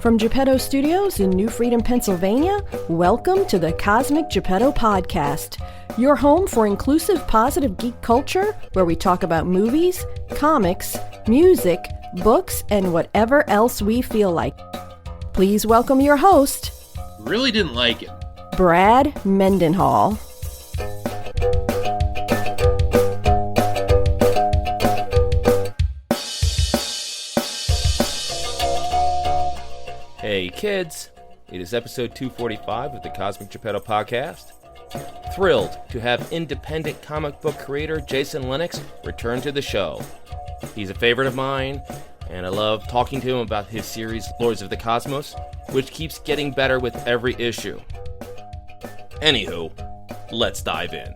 From Geppetto Studios in New Freedom, Pennsylvania, welcome to the Cosmic Geppetto Podcast, your home for inclusive, positive geek culture, where we talk about movies, comics, music, books, and whatever else we feel like. Please welcome your host, Really didn't like it, Brad Mendenhall. Hey kids, it is episode 245 of the Cosmic Geppetto Podcast. Thrilled to have independent comic book creator Jason Lenox return to the show. He's a favorite of mine, and I love talking to him about his series Lords of the Cosmos, which keeps getting better with every issue. Anywho, let's dive in.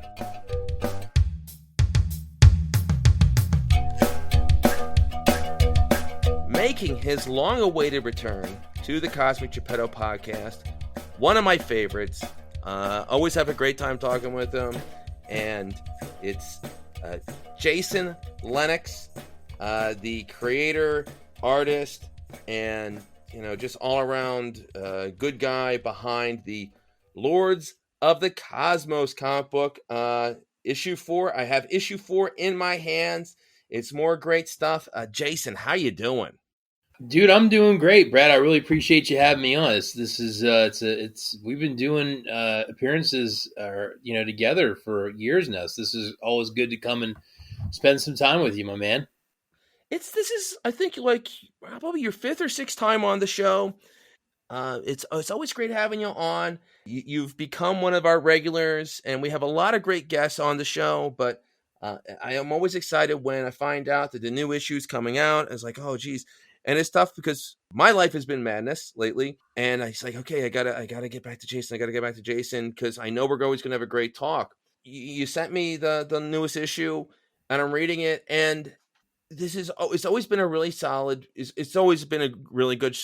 Making his long-awaited return to the Cosmic Geppetto Podcast, one of my favorites. Always have a great time talking with him, and it's Jason Lenox, the creator, artist, and just all-around good guy behind the Lords of the Cosmos comic book. Issue 4. I have issue 4 in my hands. It's more great stuff. Jason, how you doing? dude. I'm doing great, Brad. I really appreciate you having me on. This is we've been doing appearances, together for years now. So this is always good to come and spend some time with you, my man. This is I think like probably your 5th or 6th time on the show. It's always great having you on. You've become one of our regulars, and we have a lot of great guests on the show. But I am always excited when I find out that the new issue is coming out. It's like, oh, geez. And it's tough because my life has been madness lately. And it's like, okay, I gotta get back to Jason. I gotta get back to Jason because I know we're always going to have a great talk. You sent me the newest issue, and I'm reading it. And it's always been a really solid, it's always been a really good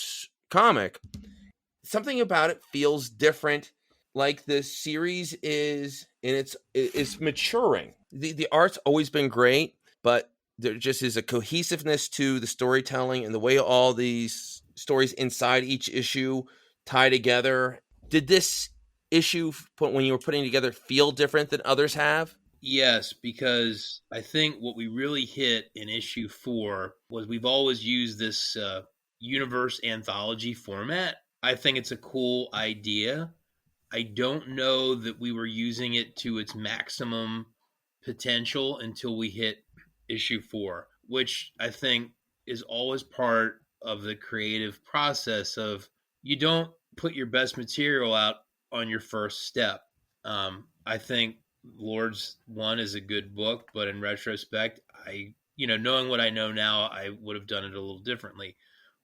comic. Something about it feels different. Like the series is, and it's maturing. The art's always been great, but there just is a cohesiveness to the storytelling and the way all these stories inside each issue tie together. Did this issue, when you were putting together, feel different than others have? Yes, because I think what we really hit in issue 4 was we've always used this universe anthology format. I think it's a cool idea. I don't know that we were using it to its maximum potential until we hit issue 4, which I think is always part of the creative process of you don't put your best material out on your first step. I think Lords 1 is a good book, but in retrospect, knowing what I know now, I would have done it a little differently.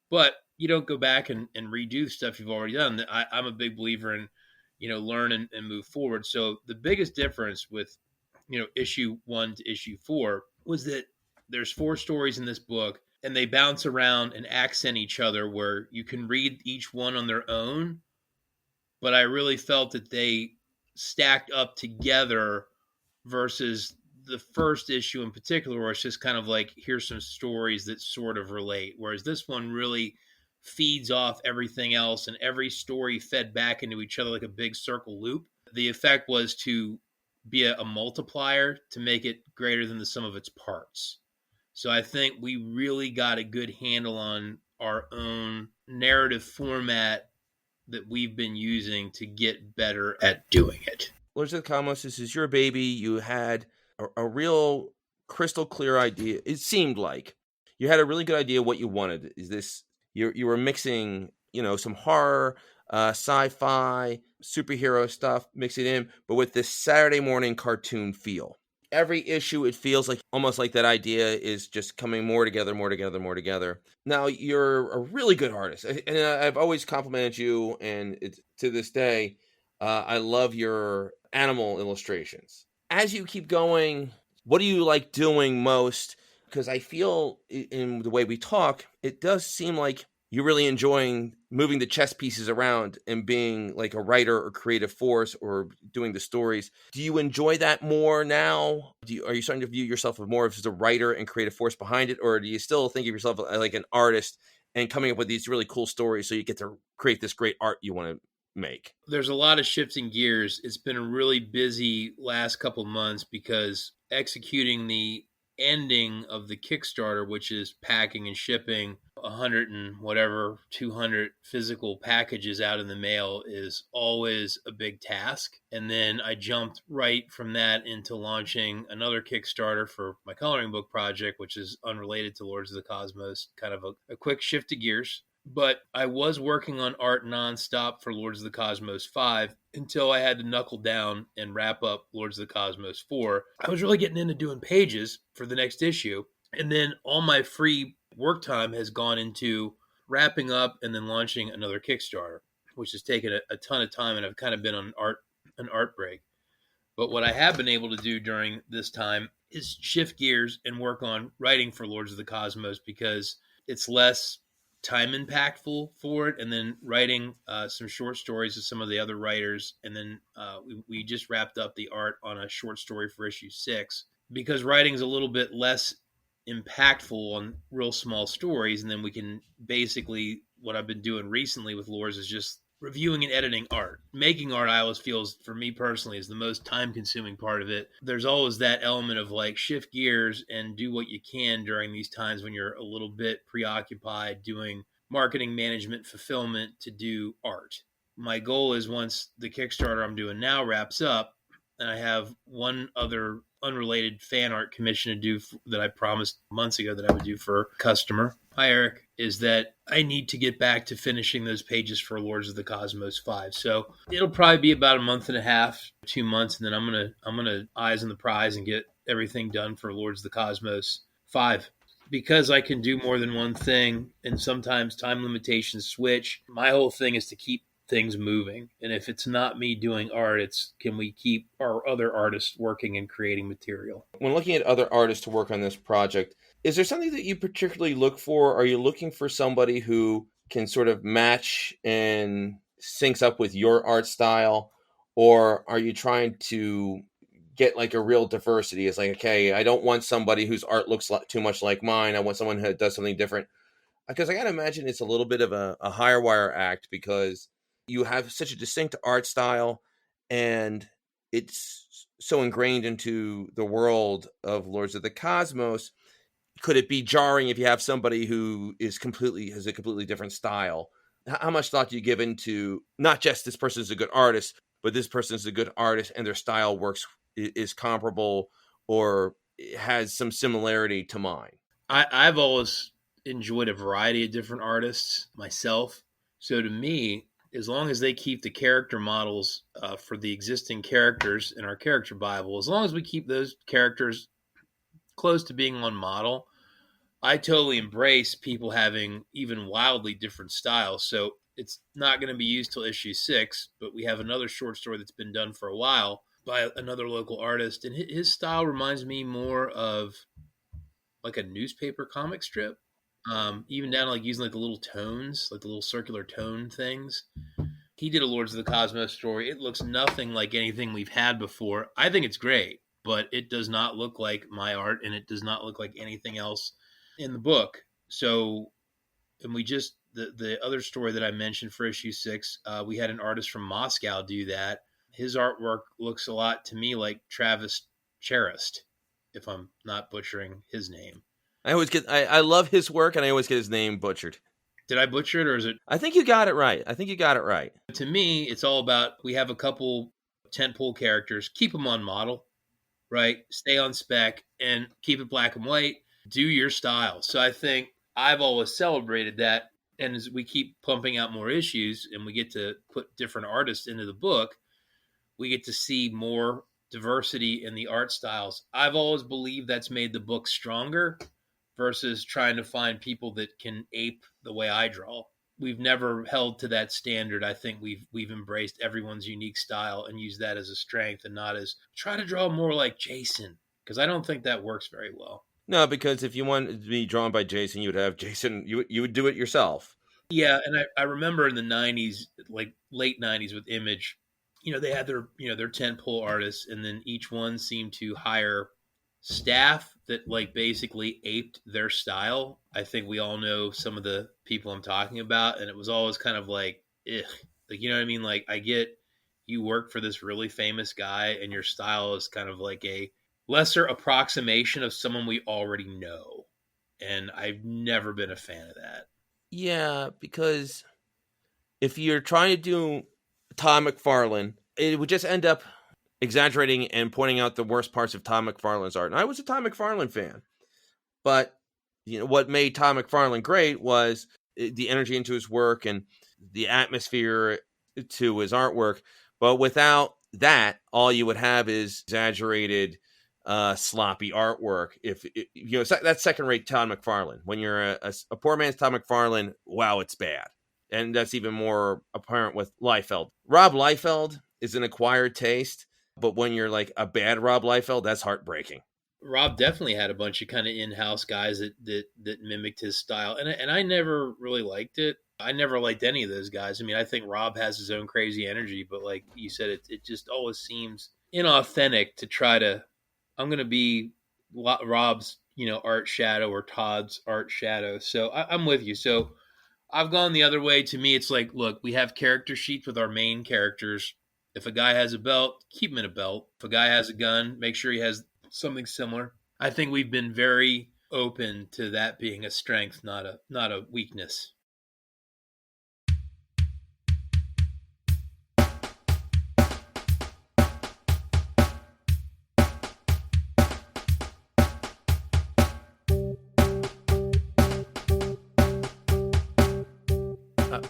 But you don't go back and redo stuff you've already done. I'm a big believer in, learn and move forward. So the biggest difference with, issue 1 to issue 4 was that there's 4 stories in this book, and they bounce around and accent each other where you can read each one on their own. But I really felt that they stacked up together versus the first issue in particular, where it's just kind of like, here's some stories that sort of relate. Whereas this one really feeds off everything else, and every story fed back into each other like a big circle loop. The effect was to be a multiplier to make it greater than the sum of its parts. So I think we really got a good handle on our own narrative format that we've been using to get better at doing it. Lords of the Cosmos, this is your baby. You had a real crystal clear idea. It seemed like you had a really good idea what you wanted. Is this you were mixing, some horror, sci-fi, superhero stuff, mix it in, but with this Saturday morning cartoon feel. Every issue, it feels like almost like that idea is just coming more together. Now, you're a really good artist, and I've always complimented you, and to this day, I love your animal illustrations. As you keep going, what do you like doing most? Because I feel in the way we talk, it does seem like you're really enjoying moving the chess pieces around and being like a writer or creative force or doing the stories. Do you enjoy that more now? Are you starting to view yourself more as a writer and creative force behind it? Or do you still think of yourself like an artist and coming up with these really cool stories so you get to create this great art you want to make? There's a lot of shifting gears. It's been a really busy last couple months because executing the ending of the Kickstarter, which is packing and shipping 100 and whatever 200 physical packages out in the mail, is always a big task. And then I jumped right from that into launching another Kickstarter for my coloring book project, which is unrelated to Lords of the Cosmos, kind of a quick shift of gears. But I was working on art nonstop for Lords of the Cosmos 5 until I had to knuckle down and wrap up Lords of the Cosmos 4. I was really getting into doing pages for the next issue. And then all my free work time has gone into wrapping up and then launching another Kickstarter, which has taken a ton of time, and I've kind of been on an art break. But what I have been able to do during this time is shift gears and work on writing for Lords of the Cosmos, because it's less time impactful for it, and then writing some short stories with some of the other writers, and then we just wrapped up the art on a short story for issue 6, because writing is a little bit less impactful on real small stories. And then we can basically, what I've been doing recently with Lords is just reviewing and editing art. Making art, I always feels, for me personally, is the most time consuming part of it. There's always that element of like shift gears and do what you can during these times when you're a little bit preoccupied doing marketing, management, fulfillment to do art. My goal is, once the Kickstarter I'm doing now wraps up, and I have one other unrelated fan art commission to do that I promised months ago that I would do for a customer. Hi, Eric. Is that I need to get back to finishing those pages for Lords of the Cosmos 5. So it'll probably be about a month and a half, 2 months, and then I'm gonna eyes on the prize and get everything done for Lords of the Cosmos 5. Because I can do more than one thing, and sometimes time limitations switch, my whole thing is to keep things moving. And if it's not me doing art, it's can we keep our other artists working and creating material? When looking at other artists to work on this project, is there something that you particularly look for? Are you looking for somebody who can sort of match and syncs up with your art style? Or are you trying to get like a real diversity? It's like, okay, I don't want somebody whose art looks too much like mine. I want someone who does something different. Because I got to imagine it's a little bit of a higher wire act, because you have such a distinct art style and it's so ingrained into the world of Lords of the Cosmos. Could it be jarring if you have somebody who has a completely different style? How much thought do you give into not just this person is a good artist, but this person is a good artist and their style is comparable or has some similarity to mine? I've always enjoyed a variety of different artists myself. So to me, as long as they keep the character models for the existing characters in our character Bible, as long as we keep those characters close to being on model, I totally embrace people having even wildly different styles. So it's not going to be used till issue 6, but we have another short story that's been done for a while by another local artist, and his style reminds me more of like a newspaper comic strip, even down to like using like the little tones, like the little circular tone things. He did a Lords of the Cosmos story. It looks nothing like anything we've had before. I think it's great, but it does not look like my art, and it does not look like anything else in the book. So, and we just, the other story that I mentioned for issue 6, we had an artist from Moscow do that. His artwork looks a lot to me like Travis Charest, if I'm not butchering his name. I love his work, and I always get his name butchered. Did I butcher it, or is it? I think you got it right. To me, it's all about, we have a couple tentpole characters, keep them on model, right? Stay on spec and keep it black and white. Do your style. So I think I've always celebrated that. And as we keep pumping out more issues and we get to put different artists into the book, we get to see more diversity in the art styles. I've always believed that's made the book stronger versus trying to find people that can ape the way I draw. We've never held to that standard. I think we've embraced everyone's unique style and used that as a strength, and not as try to draw more like Jason, because I don't think that works very well. No, because if you wanted to be drawn by Jason, you would have Jason. You would do it yourself. Yeah, and I remember in the 90s, like late 90s with Image, they had their tentpole artists, and then each one seemed to hire staff that like basically aped their style. I think we all know some of the people I'm talking about, and it was always kind of like, ugh. Like, you know what I mean? Like, I get you work for this really famous guy, and your style is kind of like a lesser approximation of someone we already know. And I've never been a fan of that. Yeah, because if you're trying to do Todd McFarlane, it would just end up exaggerating and pointing out the worst parts of Todd McFarlane's art. And I was a Todd McFarlane fan, but what made Todd McFarlane great was the energy into his work and the atmosphere to his artwork. But without that, all you would have is exaggerated, sloppy artwork. If that's second-rate Todd McFarlane. When you're a poor man's Todd McFarlane, wow, it's bad. And that's even more apparent with Liefeld. Rob Liefeld is an acquired taste, but when you're like a bad Rob Liefeld, that's heartbreaking. Rob definitely had a bunch of kind of in-house guys that mimicked his style, and I never really liked it. I never liked any of those guys. I mean, I think Rob has his own crazy energy, but like you said, it just always seems inauthentic to try to. I'm going to be Rob's art shadow or Todd's art shadow. So I'm with you. So I've gone the other way. To me, it's like, look, we have character sheets with our main characters. If a guy has a belt, keep him in a belt. If a guy has a gun, make sure he has something similar. I think we've been very open to that being a strength, not a weakness.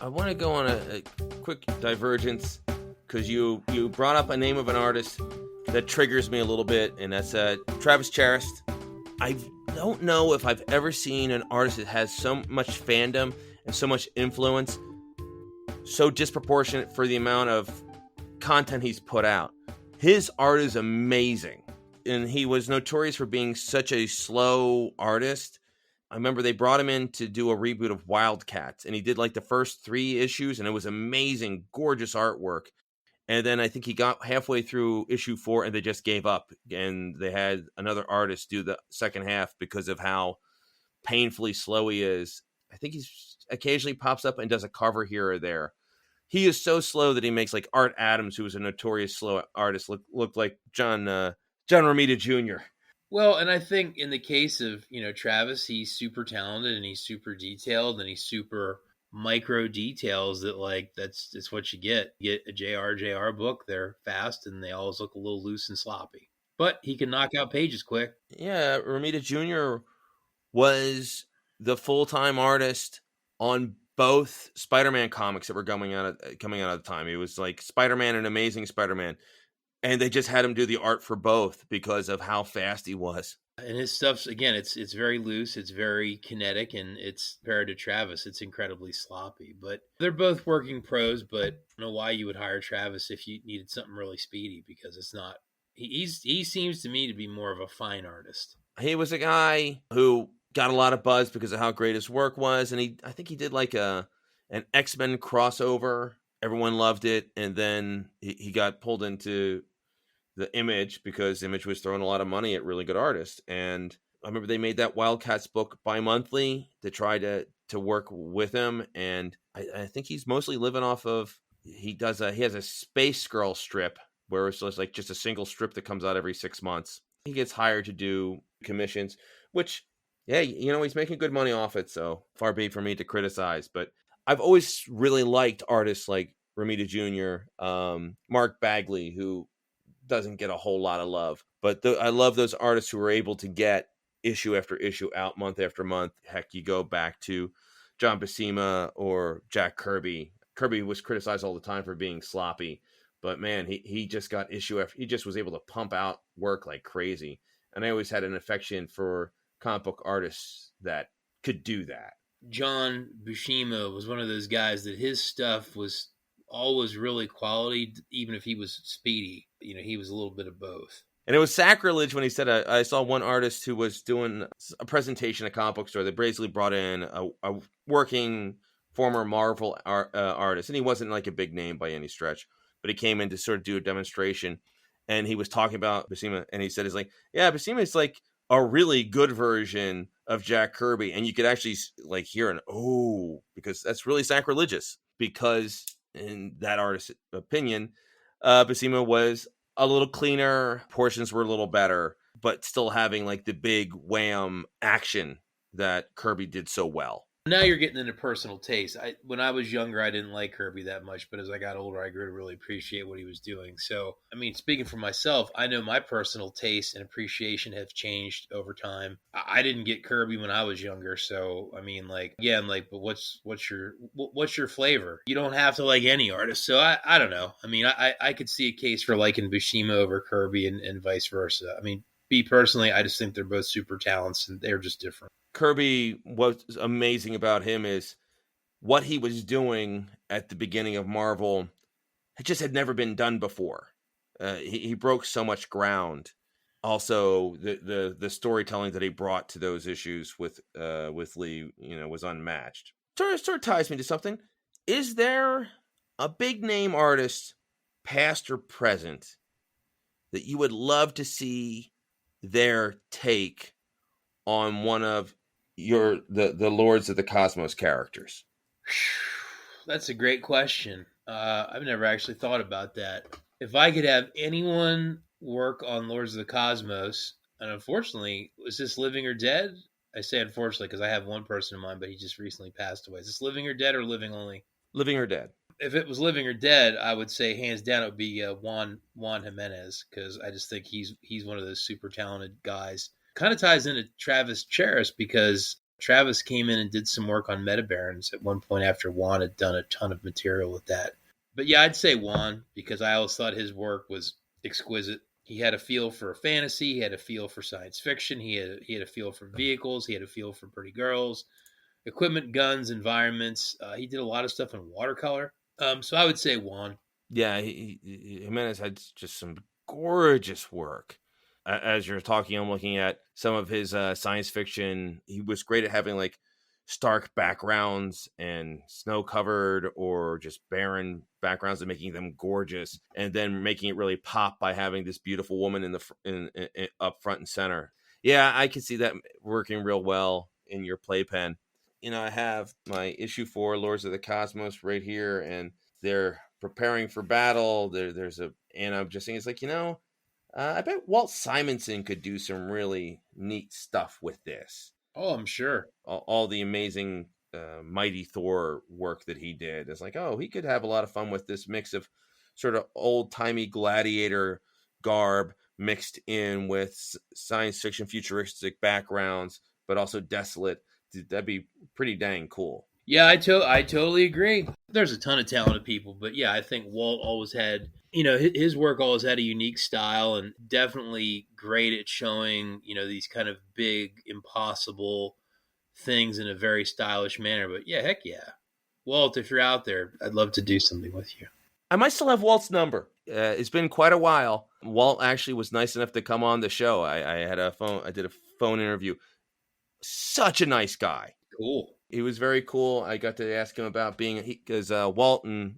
I want to go on a quick divergence because you brought up a name of an artist that triggers me a little bit, and that's Travis Charest. I don't know if I've ever seen an artist that has so much fandom and so much influence, so disproportionate for the amount of content he's put out. His art is amazing, and he was notorious for being such a slow artist. I remember they brought him in to do a reboot of Wildcats, and he did like the first 3 issues, and it was amazing, gorgeous artwork. And then I think he got halfway through issue 4 and they just gave up. And they had another artist do the second half because of how painfully slow he is. I think he occasionally pops up and does a cover here or there. He is so slow that he makes like Art Adams, who was a notorious slow artist, look like John Romita Jr. Well, and I think in the case of, Travis, he's super talented and he's super detailed and he's super micro details that like that's what you get. You get a JR book, they're fast and they always look a little loose and sloppy. But he can knock out pages quick. Yeah, Romita Jr. was the full-time artist on both Spider-Man comics that were coming out at the time. It was like Spider-Man and Amazing Spider-Man. And they just had him do the art for both because of how fast he was. And his stuff's, again, it's very loose, it's very kinetic, and it's compared to Travis, it's incredibly sloppy. But they're both working pros, but I don't know why you would hire Travis if you needed something really speedy, because it's not. He seems to me to be more of a fine artist. He was a guy who got a lot of buzz because of how great his work was, and I think he did like an X-Men crossover. Everyone loved it, and then he got pulled into the Image because Image was throwing a lot of money at really good artists. And I remember they made that Wildcats book bi-monthly to try to work with him. And I think he's mostly living off of, he has a Space Girl strip where it's just a single strip that comes out every 6 months. He gets hired to do commissions, which, yeah, he's making good money off it. So far be it for me to criticize, but I've always really liked artists like Romita Jr., Mark Bagley, who doesn't get a whole lot of love, but I love those artists who are able to get issue after issue out month after month. Heck, you go back to John Buscema or Jack Kirby. Kirby was criticized all the time for being sloppy, but man, he just got issue after, he just was able to pump out work like crazy. And I always had an affection for comic book artists that could do that. John Buscema was one of those guys that his stuff was always really quality, even if he was speedy. He was a little bit of both. And it was sacrilege when he said, I saw one artist who was doing a presentation at a comic book store that basically brought in a working former Marvel artist. And he wasn't like a big name by any stretch, but he came in to sort of do a demonstration. and he was talking about Buscema, and he said, "Is like, yeah, Buscema is like a really good version of Jack Kirby," and you could actually like hear an "oh," because that's really sacrilegious. Because in that artist's opinion, Buscema was a little cleaner, portions were a little better, but still having like the big wham action that Kirby did so well. Now you're getting into personal taste. When I was younger, I didn't like Kirby that much, but as I got older, I grew to really appreciate what he was doing. So, I mean, speaking for myself, I know my personal taste and appreciation have changed over time. I didn't get Kirby when I was younger, so I mean, like, yeah, I'm like, but what's your flavor? You don't have to like any artist, so I don't know. I mean, I could see a case for liking Buscema over Kirby and vice versa. I mean, me personally, I just think they're both super talents and they're just different. Kirby, what's amazing about him is what he was doing at the beginning of Marvel. It just had never been done before. He broke so much ground. Also, the storytelling that he brought to those issues with Lee, was unmatched. Sort of ties me to something. Is there a big name artist, past or present, that you would love to see their take on one of the Lords of the Cosmos characters? That's a great question. I've never actually thought about that. If I could have anyone work on Lords of the Cosmos, and unfortunately, is this living or dead? I say unfortunately because I have one person in mind, but he just recently passed away. Is this living or dead or living only? Living or dead? If it was living or dead, I would say hands down it would be Juan Jimenez, because I just think he's one of those super talented guys. Kind of ties into Travis Charest because Travis came in and did some work on Meta Barons at one point after Juan had done a ton of material with that. But yeah, I'd say Juan because I always thought his work was exquisite. He had a feel for fantasy. He had a feel for science fiction. He had a feel for vehicles. He had a feel for pretty girls, equipment, guns, environments. He did a lot of stuff in watercolor. So I would say Juan. Yeah, Jimenez had just some gorgeous work. As you're talking, I'm looking at some of his science fiction. He was great at having like stark backgrounds and snow covered or just barren backgrounds and making them gorgeous, and then making it really pop by having this beautiful woman in up front and center. Yeah, I can see that working real well in your playpen. I have my issue 4 Lords of the Cosmos right here, and they're preparing for battle. And I'm just saying, it's like, I bet Walt Simonson could do some really neat stuff with this. Oh, I'm sure. All the amazing Mighty Thor work that he did. It's like, he could have a lot of fun with this mix of sort of old-timey gladiator garb mixed in with science fiction futuristic backgrounds, but also desolate. That'd be pretty dang cool. Yeah, I totally agree. There's a ton of talented people, but yeah, I think Walt always had, his work always had a unique style and definitely great at showing, these kind of big, impossible things in a very stylish manner. But yeah, heck yeah. Walt, if you're out there, I'd love to do something with you. I might still have Walt's number. It's been quite a while. Walt actually was nice enough to come on the show. I did a phone interview. Such a nice guy. Cool. He was very cool. I got to ask him about because Walt and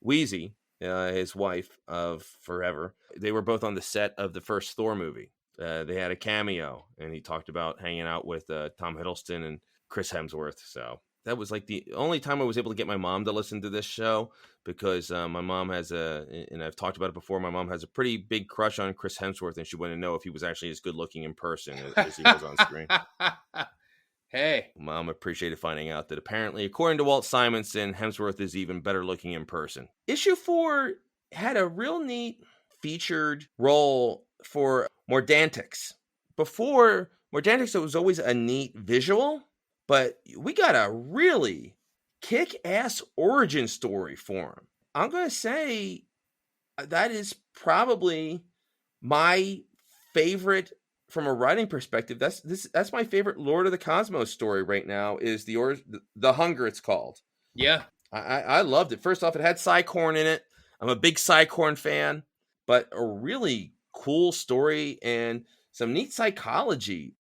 Wheezy, his wife of forever, they were both on the set of the first Thor movie. They had a cameo, and he talked about hanging out with Tom Hiddleston and Chris Hemsworth. So that was like the only time I was able to get my mom to listen to this show, because my mom has and I've talked about it before, my mom has a pretty big crush on Chris Hemsworth, and she wanted to know if he was actually as good looking in person as he was on screen. Hey. Mom appreciated finding out that apparently, according to Walt Simonson, Hemsworth is even better looking in person. Issue 4 had a real neat featured role for Mordantics. Before Mordantics, it was always a neat visual, but we got a really kick-ass origin story for him. I'm going to say that is probably my favorite. From a writing perspective, that's my favorite Lord of the Cosmos story right now, is the Hunger, it's called. Yeah. I loved it. First off, it had Cycorn in it. I'm a big Cycorn fan, but a really cool story and some neat psychology.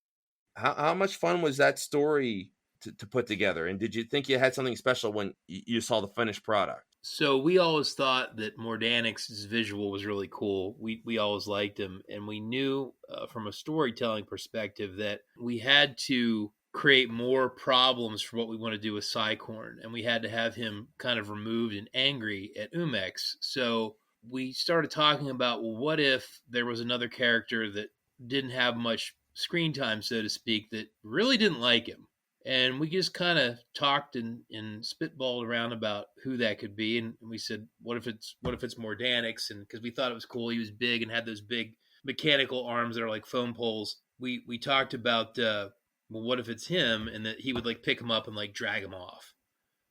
How much fun was that story to put together? And did you think you had something special when you saw the finished product? So we always thought that Mordanix's visual was really cool. We always liked him, and we knew from a storytelling perspective that we had to create more problems for what we want to do with Cycorn, and we had to have him kind of removed and angry at Umex. So we started talking about, well, what if there was another character that didn't have much screen time, so to speak, that really didn't like him? And we just kind of talked and spitballed around about who that could be. And we said, what if it's Mordanix? And because we thought it was cool, he was big and had those big mechanical arms that are like foam poles. We talked about, well, what if it's him, and that he would like pick him up and like drag him off,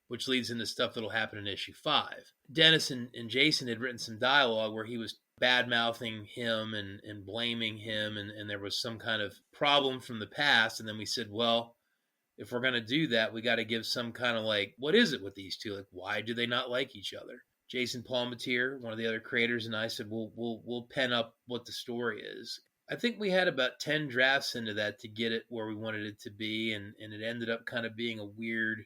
which leads into stuff that'll happen in issue 5. Dennis and Jason had written some dialogue where he was bad mouthing him and blaming him, and there was some kind of problem from the past. And then we said, well, if we're going to do that, we got to give some kind of like, what is it with these two? Like, why do they not like each other? Jason Palmatier, one of the other creators, and I said, we'll pen up what the story is. I think we had about 10 drafts into that to get it where we wanted it to be, and it ended up kind of being a weird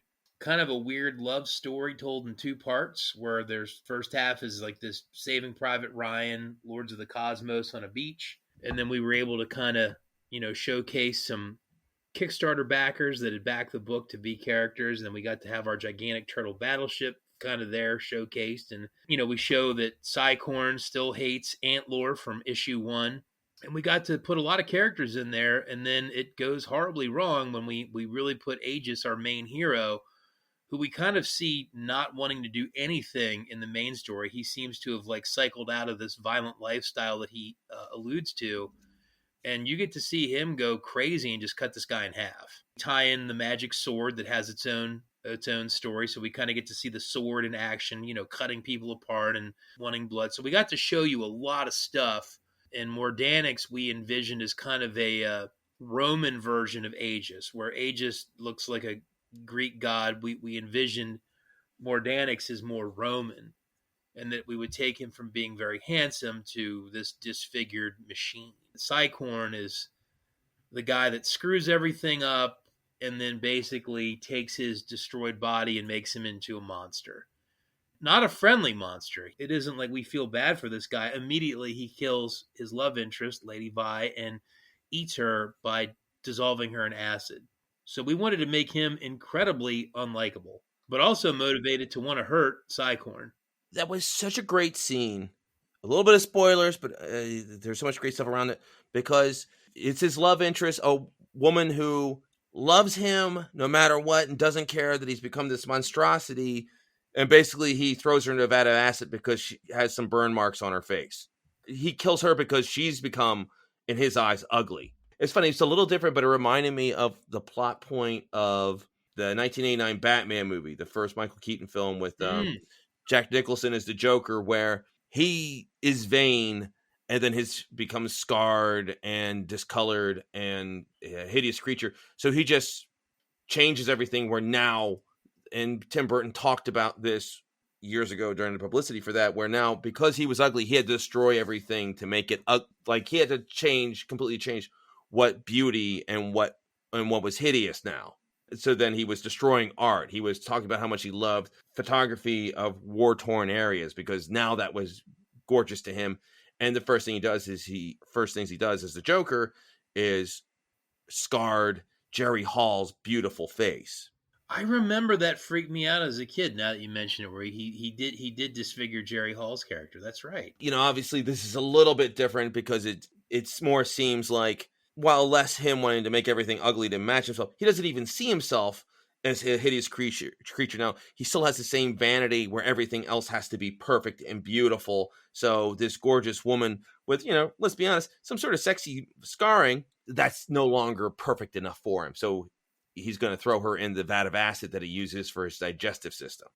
love story told in 2 parts, where there's first half is like this Saving Private Ryan, Lords of the Cosmos on a beach, and then we were able to kind of, showcase some Kickstarter backers that had backed the book to be characters, and then we got to have our gigantic turtle battleship kind of there showcased, and we show that Cycorn still hates Antlor from issue 1, and we got to put a lot of characters in there. And then it goes horribly wrong when we really put Aegis, our main hero, who we kind of see not wanting to do anything in the main story. He seems to have like cycled out of this violent lifestyle that he alludes to. And you get to see him go crazy and just cut this guy in half. Tie in the magic sword that has its own story. So we kind of get to see the sword in action, cutting people apart and wanting blood. So we got to show you a lot of stuff. And Mordanix we envisioned as kind of a Roman version of Aegis, where Aegis looks like a Greek god. We envisioned Mordanix as more Roman, and that we would take him from being very handsome to this disfigured machine. Cycorn is the guy that screws everything up and then basically takes his destroyed body and makes him into a monster. Not a friendly monster. It isn't like we feel bad for this guy. Immediately he kills his love interest, Lady Vi, and eats her by dissolving her in acid. So we wanted to make him incredibly unlikable, but also motivated to want to hurt Cycorn. That was such a great scene. A little bit of spoilers, but there's so much great stuff around it, because it's his love interest, a woman who loves him no matter what and doesn't care that he's become this monstrosity. And basically he throws her into a vat of acid because she has some burn marks on her face. He kills her because she's become, in his eyes, ugly. It's funny. It's a little different, but it reminded me of the plot point of the 1989 Batman movie, the first Michael Keaton film with Jack Nicholson as the Joker, where he is vain and then becomes scarred and discolored and a hideous creature. So he just changes everything, where now, and Tim Burton talked about this years ago during the publicity for that, where now, because he was ugly, he had to destroy everything to make it like he had to completely change what beauty and what was hideous now. So then he was destroying art. He was talking about how much he loved photography of war-torn areas, because now that was gorgeous to him. And the first thing he does is as the Joker is scarred Jerry Hall's beautiful face. I remember that freaked me out as a kid. Now that you mention it, where he did disfigure Jerry Hall's character. That's right. Obviously this is a little bit different because it's more seems like, while less him wanting to make everything ugly to match himself, he doesn't even see himself as a hideous creature now. He still has the same vanity where everything else has to be perfect and beautiful. So this gorgeous woman with, let's be honest, some sort of sexy scarring, that's no longer perfect enough for him. So he's going to throw her in the vat of acid that he uses for his digestive system.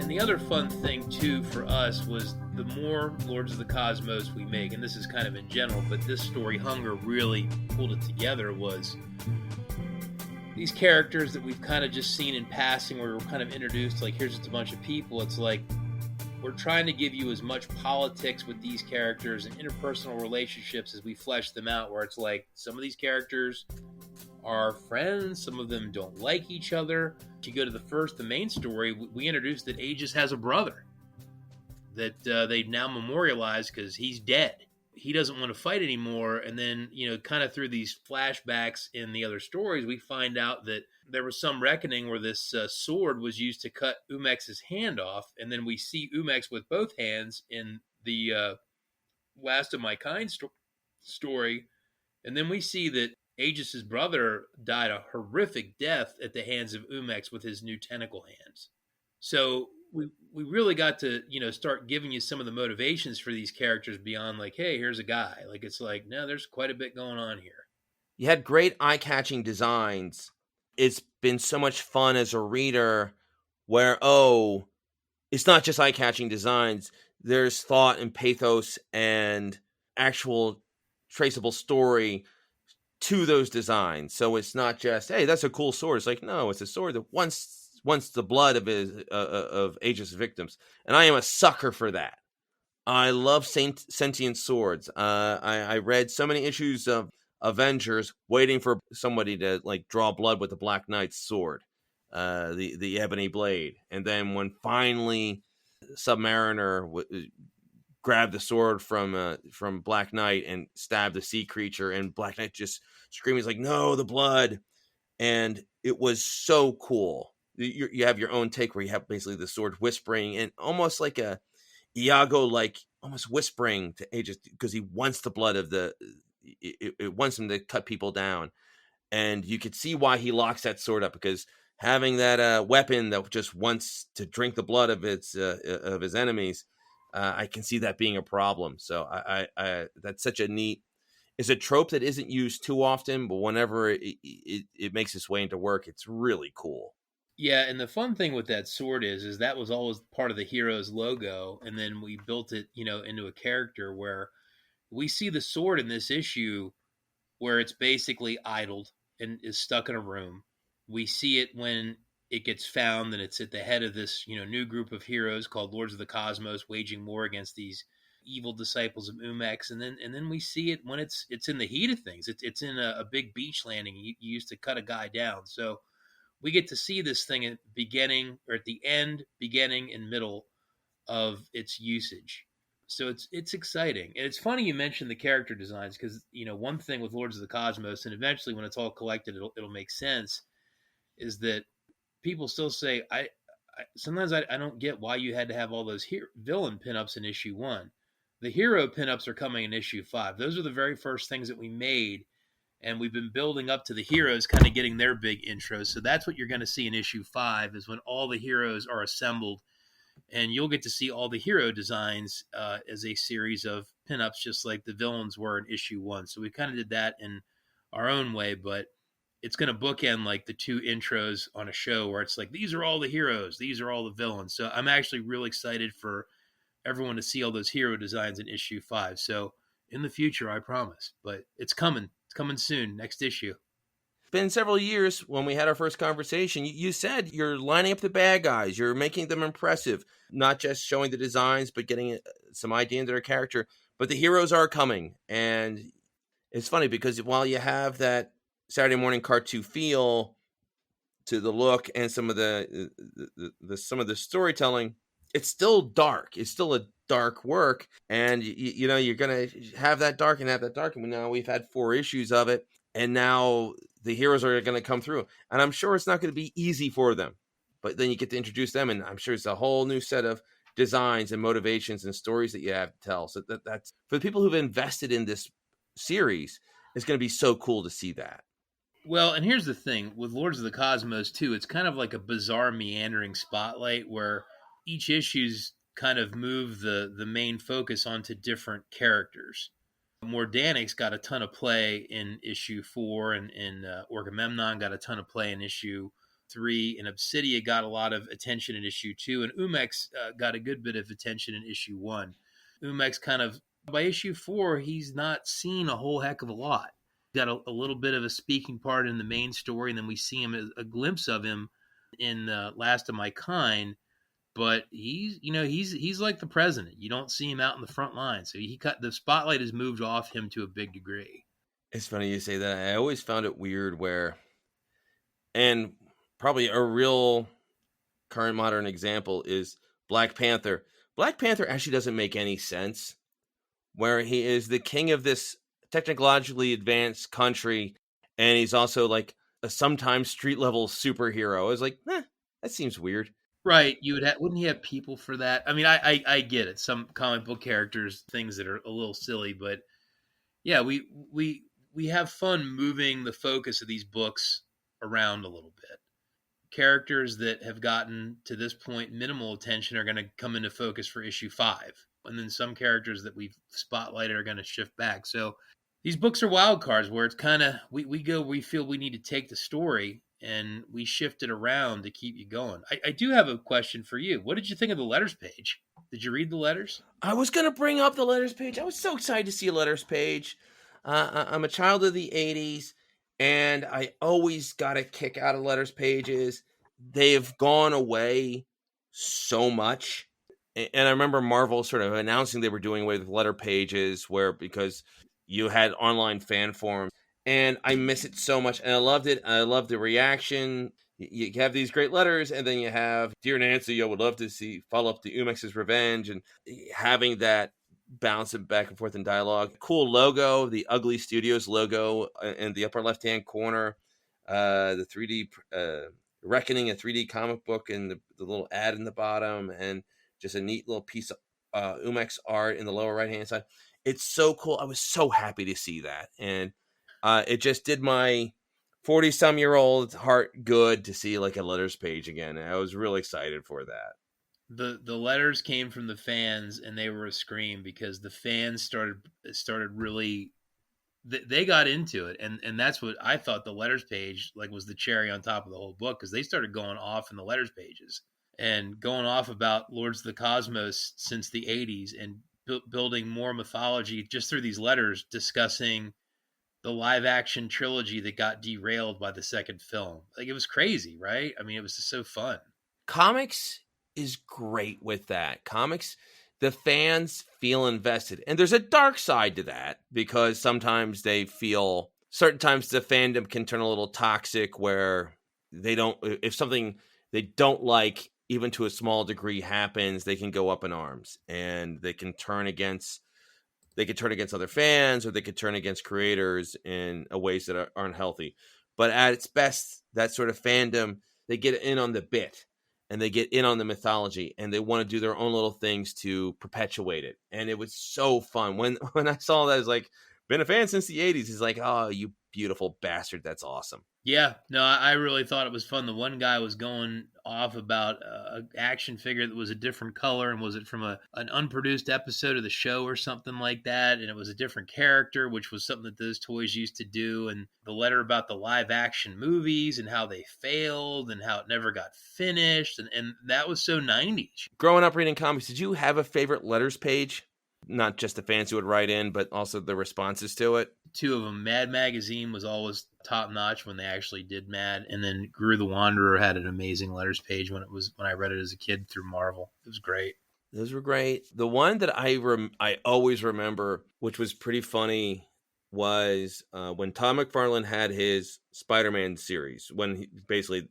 The other fun thing too for us was the more Lords of the Cosmos we make, and this is kind of in general, but this story, Hunger, really pulled it together was these characters that we've kind of just seen in passing, where we're kind of introduced, like, here's just a bunch of people. It's like we're trying to give you as much politics with these characters and interpersonal relationships as we flesh them out, where it's like some of these characters are friends, some of them don't like each other. If you go to the main story, we introduced that Aegis has a brother that they've now memorialized because he's dead. He doesn't want to fight anymore. And then, kind of through these flashbacks in the other stories, we find out that there was some reckoning where this sword was used to cut Umex's hand off. And then we see Umex with both hands in the Last of My Kind story. And then we see that Aegis's brother died a horrific death at the hands of Umex with his new tentacle hands. So we really got to, start giving you some of the motivations for these characters beyond like, hey, here's a guy. Like, it's like, no, there's quite a bit going on here. You had great eye-catching designs. It's been so much fun as a reader where, it's not just eye-catching designs. There's thought and pathos and actual traceable story to those designs. So it's not just, hey, that's a cool sword. It's like, no, it's a sword that wants the blood of Aegis victims. And I am a sucker for that. I love sentient swords. I read so many issues of Avengers waiting for somebody to like draw blood with the Black Knight's sword, the ebony blade. And then when finally Submariner grabbed the sword from Black Knight and stabbed the sea creature, and Black Knight just screaming, he's like, no, the blood. And it was so cool. You have your own take where you have basically the sword whispering and almost like a Iago, like almost whispering to Aegis because he wants the blood of it wants him to cut people down. And you could see why he locks that sword up, because having that weapon that just wants to drink the blood of his enemies, I can see that being a problem. So I that's such a neat. It's a trope that isn't used too often, but whenever it makes its way into work, it's really cool. Yeah, and the fun thing with that sword is that was always part of the hero's logo, and then we built it, into a character where we see the sword in this issue where it's basically idled and is stuck in a room. We see it when it gets found, and it's at the head of this, new group of heroes called Lords of the Cosmos, waging war against these evil disciples of Umex. And then we see it when it's in the heat of things. It's in a big beach landing. You used to cut a guy down. So we get to see this thing at the beginning, or at the end, beginning, and middle of its usage. So it's exciting. And it's funny you mentioned the character designs, because, one thing with Lords of the Cosmos, and eventually when it's all collected, it'll make sense, is that people still say, sometimes I don't get why you had to have all those villain pinups in issue 1. The hero pinups are coming in issue 5. Those are the very first things that we made. And we've been building up to the heroes kind of getting their big intros. So that's what you're going to see in issue 5, is when all the heroes are assembled. And you'll get to see all the hero designs as a series of pinups, just like the villains were in issue 1. So we kind of did that in our own way, but it's going to bookend like the 2 intros on a show where it's like, these are all the heroes, these are all the villains. So I'm actually really excited for everyone to see all those hero designs in issue 5. So in the future, I promise, but it's coming. Coming soon, next issue. It's been several years when we had our first conversation. You said you're lining up the bad guys. You're making them impressive, not just showing the designs, but getting some idea into their character. But the heroes are coming. And it's funny because while you have that Saturday morning cartoon feel to the look and some of the some of the storytelling, it's still dark. It's still a dark work, and you're gonna have that dark and have that dark. And now we've had 4 issues of it, and now the heroes are going to come through, and I'm sure it's not going to be easy for them, but then you get to introduce them, and I'm sure it's a whole new set of designs and motivations and stories that you have to tell. So that's for the people who've invested in this series. It's going to be so cool to see that. Well, and here's the thing with Lords of the Cosmos too, it's kind of like a bizarre meandering spotlight where each issue's kind of move the main focus onto different characters. Mordanix got a ton of play in issue 4, and Orgamemnon got a ton of play in issue 3, and Obsidia got a lot of attention in issue 2, and Umex got a good bit of attention in issue 1. Umex kind of, by issue 4, he's not seen a whole heck of a lot. got a little bit of a speaking part in the main story, and then we see him, a glimpse of him in Last of My Kind. But he's like the president. You don't see him out in the front line, so the spotlight has moved off him to a big degree. It's funny you say that. I always found it weird and probably a real current modern example is Black Panther. Black Panther actually doesn't make any sense, where he is the king of this technologically advanced country, and he's also like a sometimes street level superhero. I was like, that seems weird. Right. Wouldn't he have people for that? I mean, I get it. Some comic book characters, things that are a little silly, but yeah, we have fun moving the focus of these books around a little bit. Characters that have gotten to this point minimal attention are going to come into focus for issue 5. And then some characters that we've spotlighted are going to shift back. So these books are wild cards where it's kind of, we feel we need to take the story and we shift it around to keep you going. I do have a question for you. What did you think of the letters page? Did you read the letters? I was going to bring up the letters page. I was so excited to see a letters page. I'm a child of the 80s, and I always got a kick out of letters pages. They've gone away so much. And I remember Marvel sort of announcing they were doing away with letter pages because you had online fan forums. And I miss it so much. And I loved it. I loved the reaction. You have these great letters, and then you have Dear Nancy, I would love to see follow up the Umex's Revenge, and having that bouncing back and forth in dialogue. Cool logo, the Ugly Studios logo in the upper left-hand corner. The 3D Reckoning, a 3D comic book, and the little ad in the bottom, and just a neat little piece of Umex art in the lower right-hand side. It's so cool. I was so happy to see that. And it just did my 40-some-year-old heart good to see like a letters page again. And I was really excited for that. The letters came from the fans, and they were a scream because the fans started really, they got into it, and that's what I thought the letters page like was the cherry on top of the whole book, because they started going off in the letters pages and going off about Lords of the Cosmos since the 80s and building more mythology just through these letters, discussing the live action trilogy that got derailed by the second film. Like, it was crazy, right? I mean, it was just so fun. Comics is great with that. Comics, the fans feel invested. And there's a dark side to that, because sometimes they feel, certain times the fandom can turn a little toxic, where if something they don't like, even to a small degree, happens, they can go up in arms, and they can turn against other fans, or they could turn against creators in ways that aren't healthy. But at its best, that sort of fandom, they get in on the bit, and they get in on the mythology, and they want to do their own little things to perpetuate it. And it was so fun. When I saw that, I was like, been a fan since the 80s. He's like, oh, you beautiful bastard. That's awesome. Yeah, no, I really thought it was fun. The one guy was going off about an action figure that was a different color, and was it from an unproduced episode of the show or something like that, and it was a different character, which was something that those toys used to do. And the letter about the live action movies and how they failed and how it never got finished, and that was so 90s. Growing up reading comics, did you have a favorite letters page? Not just the fans who would write in, but also the responses to it? 2 of them. Mad Magazine was always top notch when they actually did Mad, and then Gru the Wanderer had an amazing letters page when I read it as a kid through Marvel. It was great. Those were great. The one that I always remember, which was pretty funny, was when Todd McFarlane had his Spider-Man series. When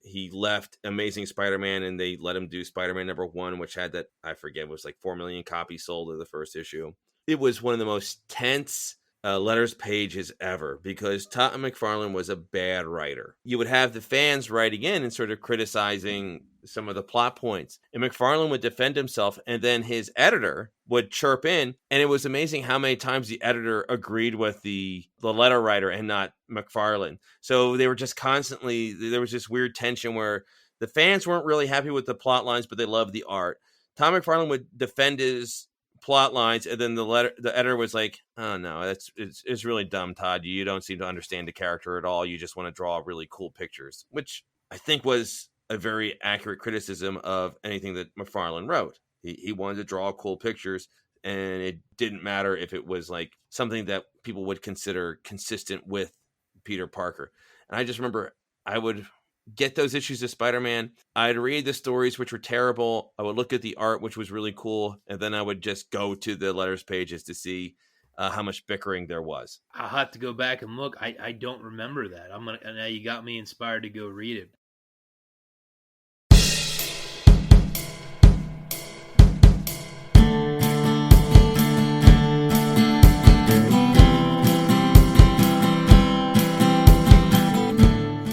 he left Amazing Spider-Man, and they let him do Spider-Man #1, which had that, I forget, was like 4 million copies sold of the first issue. It was one of the most tense letters pages ever, because Todd McFarlane was a bad writer. You would have the fans writing in and sort of criticizing some of the plot points, and McFarlane would defend himself, and then his editor would chirp in, and it was amazing how many times the editor agreed with the letter writer and not McFarlane. So they were just constantly, there was this weird tension where the fans weren't really happy with the plot lines, but they loved the art. Tom McFarlane would defend his plot lines, and then the editor was like, oh no, it's really dumb, Todd. You don't seem to understand the character at all. You just want to draw really cool pictures, which I think was a very accurate criticism of anything that McFarlane wrote. He wanted to draw cool pictures, and it didn't matter if it was like something that people would consider consistent with Peter Parker. And I just remember I would get those issues of Spider-Man. I'd read the stories, which were terrible. I would look at the art, which was really cool. And then I would just go to the letters pages to see how much bickering there was. I'll have to go back and look. I don't remember that. Now you got me inspired to go read it.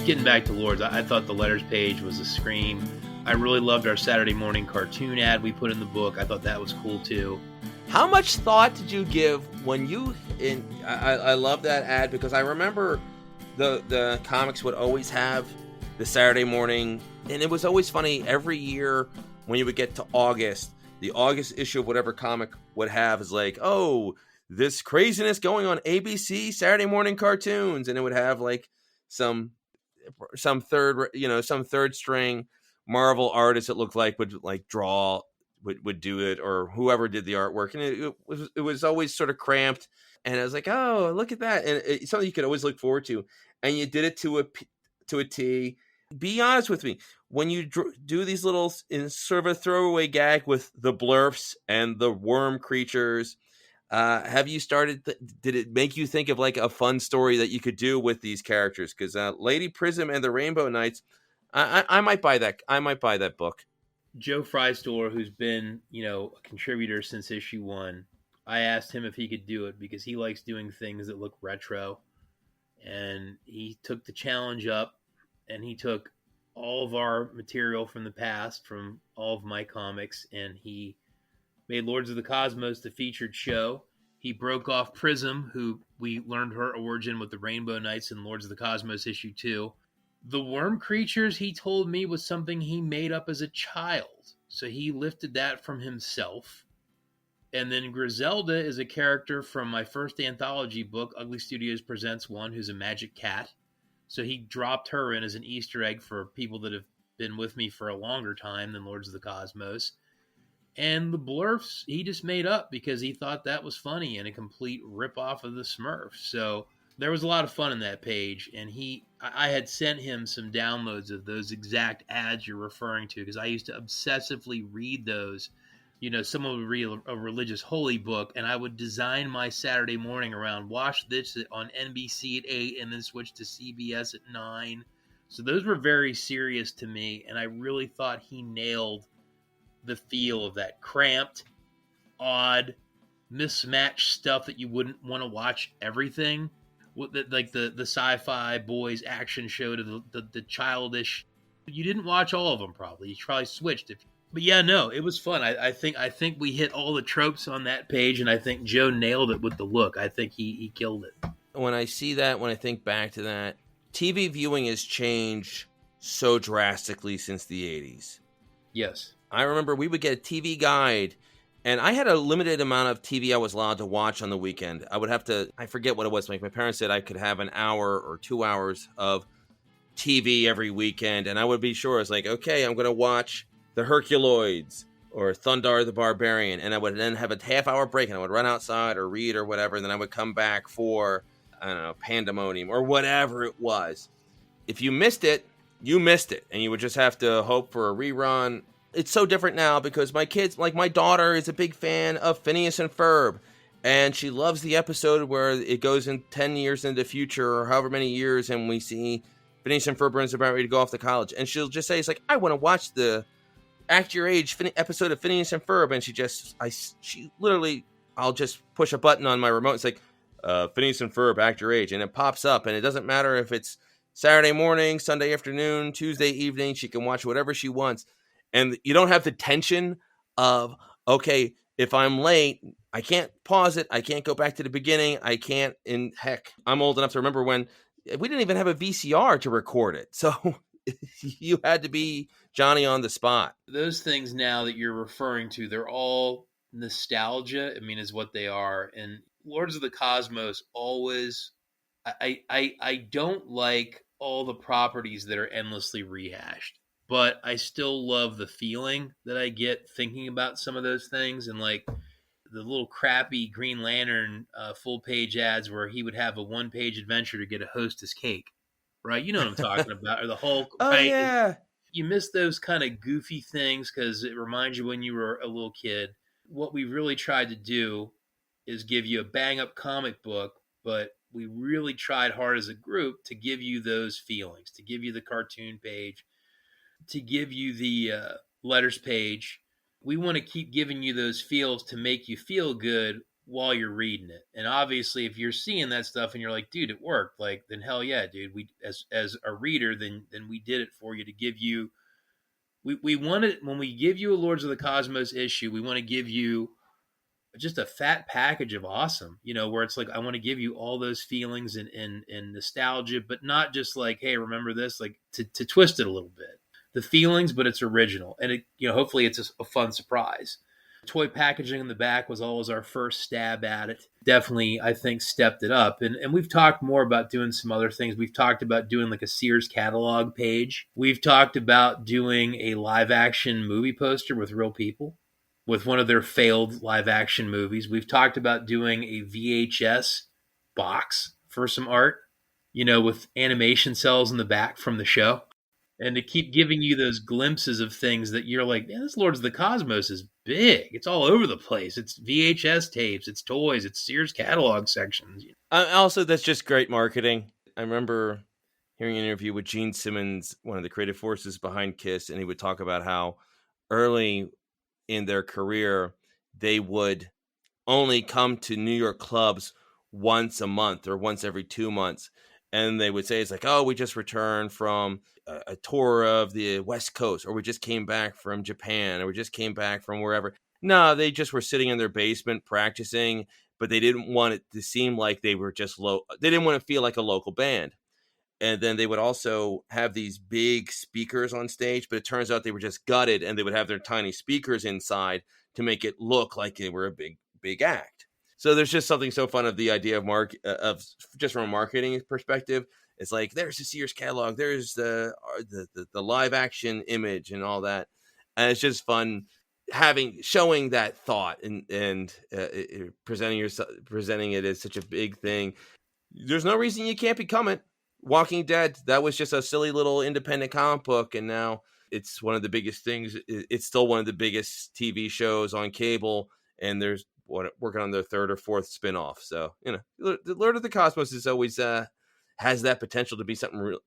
Getting back to Lords, I thought the letters page was a scream. I really loved our Saturday morning cartoon ad we put in the book. I thought that was cool too. How much thought did you give when you I love that ad, because I remember the comics would always have the Saturday morning, and it was always funny every year when you would get to August. The August issue of whatever comic would have is like, oh, this craziness going on ABC Saturday morning cartoons, and it would have like some third string Marvel artist that looked like would like draw would do it, or whoever did the artwork, and it was always sort of cramped, and I was like, oh, look at that, and it's something you could always look forward to, and you did it to a T. Be honest with me, when you do these little in sort of a throwaway gag with the blurfs and the worm creatures, have you started? Did it make you think of like a fun story that you could do with these characters? Because Lady Prism and the Rainbow Knights, I might buy that. I might buy that book. Joe Freistore, who's been, a contributor since issue 1, I asked him if he could do it because he likes doing things that look retro. And he took the challenge up, and he took all of our material from the past, from all of my comics, and he made Lords of the Cosmos the featured show. He broke off Prism, who we learned her origin with the Rainbow Knights in Lords of the Cosmos issue 2. The worm creatures, he told me, was something he made up as a child. So he lifted that from himself. And then Griselda is a character from my first anthology book, Ugly Studios Presents One, who's a magic cat. So he dropped her in as an Easter egg for people that have been with me for a longer time than Lords of the Cosmos. And the blurfs, he just made up because he thought that was funny and a complete rip-off of the Smurfs. So there was a lot of fun in that page, and I had sent him some downloads of those exact ads you're referring to, because I used to obsessively read those. Someone would read a religious holy book, and I would design my Saturday morning around watch this on NBC at 8 and then switch to CBS at 9. So those were very serious to me, and I really thought he nailed the feel of that cramped, odd, mismatched stuff that you wouldn't want to watch everything. Like the sci-fi boys action show to the childish. You didn't watch all of them probably. You probably switched. But yeah, no, it was fun. I think we hit all the tropes on that page, and I think Joe nailed it with the look. I think he killed it. When I see that, when I think back to that, TV viewing has changed so drastically since the 80s. Yes. I remember we would get a TV guide, and I had a limited amount of TV I was allowed to watch on the weekend. I forget what it was. Like my parents said I could have an hour or 2 hours of TV every weekend, and I would be sure. It's like, okay, I'm going to watch the Herculoids or Thundar the Barbarian, and I would then have a half-hour break, and I would run outside or read or whatever, and then I would come back for, I don't know, Pandemonium or whatever it was. If you missed it, you missed it, and you would just have to hope for a rerun. It's so different now because my kids, like my daughter, is a big fan of Phineas and Ferb, and she loves the episode where it goes in 10 years into the future or however many years, and we see Phineas and Ferb is about ready to go off to college, and she'll just say, it's like, I want to watch the Act Your Age episode of Phineas and Ferb, and she literally, I'll just push a button on my remote. It's like, Phineas and Ferb, Act Your Age, and it pops up, and it doesn't matter if it's Saturday morning, Sunday afternoon, Tuesday evening, she can watch whatever she wants. And you don't have the tension of, okay, if I'm late, I can't pause it. I can't go back to the beginning. I can't, and heck, I'm old enough to remember when we didn't even have a VCR to record it. So you had to be Johnny on the spot. Those things now that you're referring to, they're all nostalgia, is what they are. And Lords of the Cosmos always, I don't like all the properties that are endlessly rehashed. But I still love the feeling that I get thinking about some of those things. And like the little crappy Green Lantern full page ads where he would have a 1-page adventure to get a Hostess cake, right? You know what I'm talking about, or the Hulk, Oh right? yeah. You miss those kind of goofy things because it reminds you when you were a little kid. What we really tried to do is give you a bang up comic book, but we really tried hard as a group to give you those feelings, to give you the cartoon page, to give you the letters page. We want to keep giving you those feels to make you feel good while you're reading it. And obviously, if you're seeing that stuff and you're like, dude, it worked, like, then hell yeah, dude. We as a reader, then we did it for you to give you. We want it when we give you a Lords of the Cosmos issue. We want to give you just a fat package of awesome, where it's like, I want to give you all those feelings and nostalgia, but not just like, hey, remember this, like to twist it a little bit, the feelings, but it's original. And it, hopefully it's a fun surprise. Toy packaging in the back was always our first stab at it. Definitely, I think, stepped it up. And we've talked more about doing some other things. We've talked about doing like a Sears catalog page. We've talked about doing a live action movie poster with real people, with one of their failed live action movies. We've talked about doing a VHS box for some art, with animation cells in the back from the show. And to keep giving you those glimpses of things that you're like, man, this Lords of the Cosmos is big. It's all over the place. It's VHS tapes, it's toys, it's Sears catalog sections. Also, that's just great marketing. I remember hearing an interview with Gene Simmons, one of the creative forces behind KISS, and he would talk about how early in their career, they would only come to New York clubs once a month or once every 2 months. And they would say, it's like, oh, we just returned from a tour of the West Coast, or we just came back from Japan, or we just came back from wherever. No, they just were sitting in their basement practicing, but they didn't want it to seem like they were just they didn't want to feel like a local band. And then they would also have these big speakers on stage, but it turns out they were just gutted, and they would have their tiny speakers inside to make it look like they were a big act. So there's just something so fun of the idea of just from a marketing perspective. It's like, there's the Sears catalog, there's the live action image and all that, and it's just fun showing that thought and presenting it as such a big thing. There's no reason you can't become it. Walking Dead, that was just a silly little independent comic book, and now it's one of the biggest things. It's still one of the biggest TV shows on cable, and there's working on their 3rd or 4th spinoff. So, the Lord of the Cosmos is always has that potential to be something real.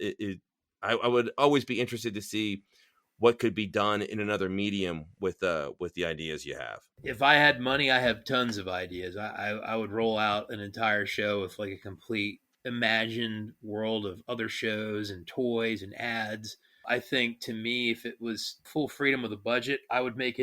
I would always be interested to see what could be done in another medium with the ideas you have. If I had money, I have tons of ideas. I would roll out an entire show with like a complete imagined world of other shows and toys and ads. I think, to me, if it was full freedom with a budget, I would make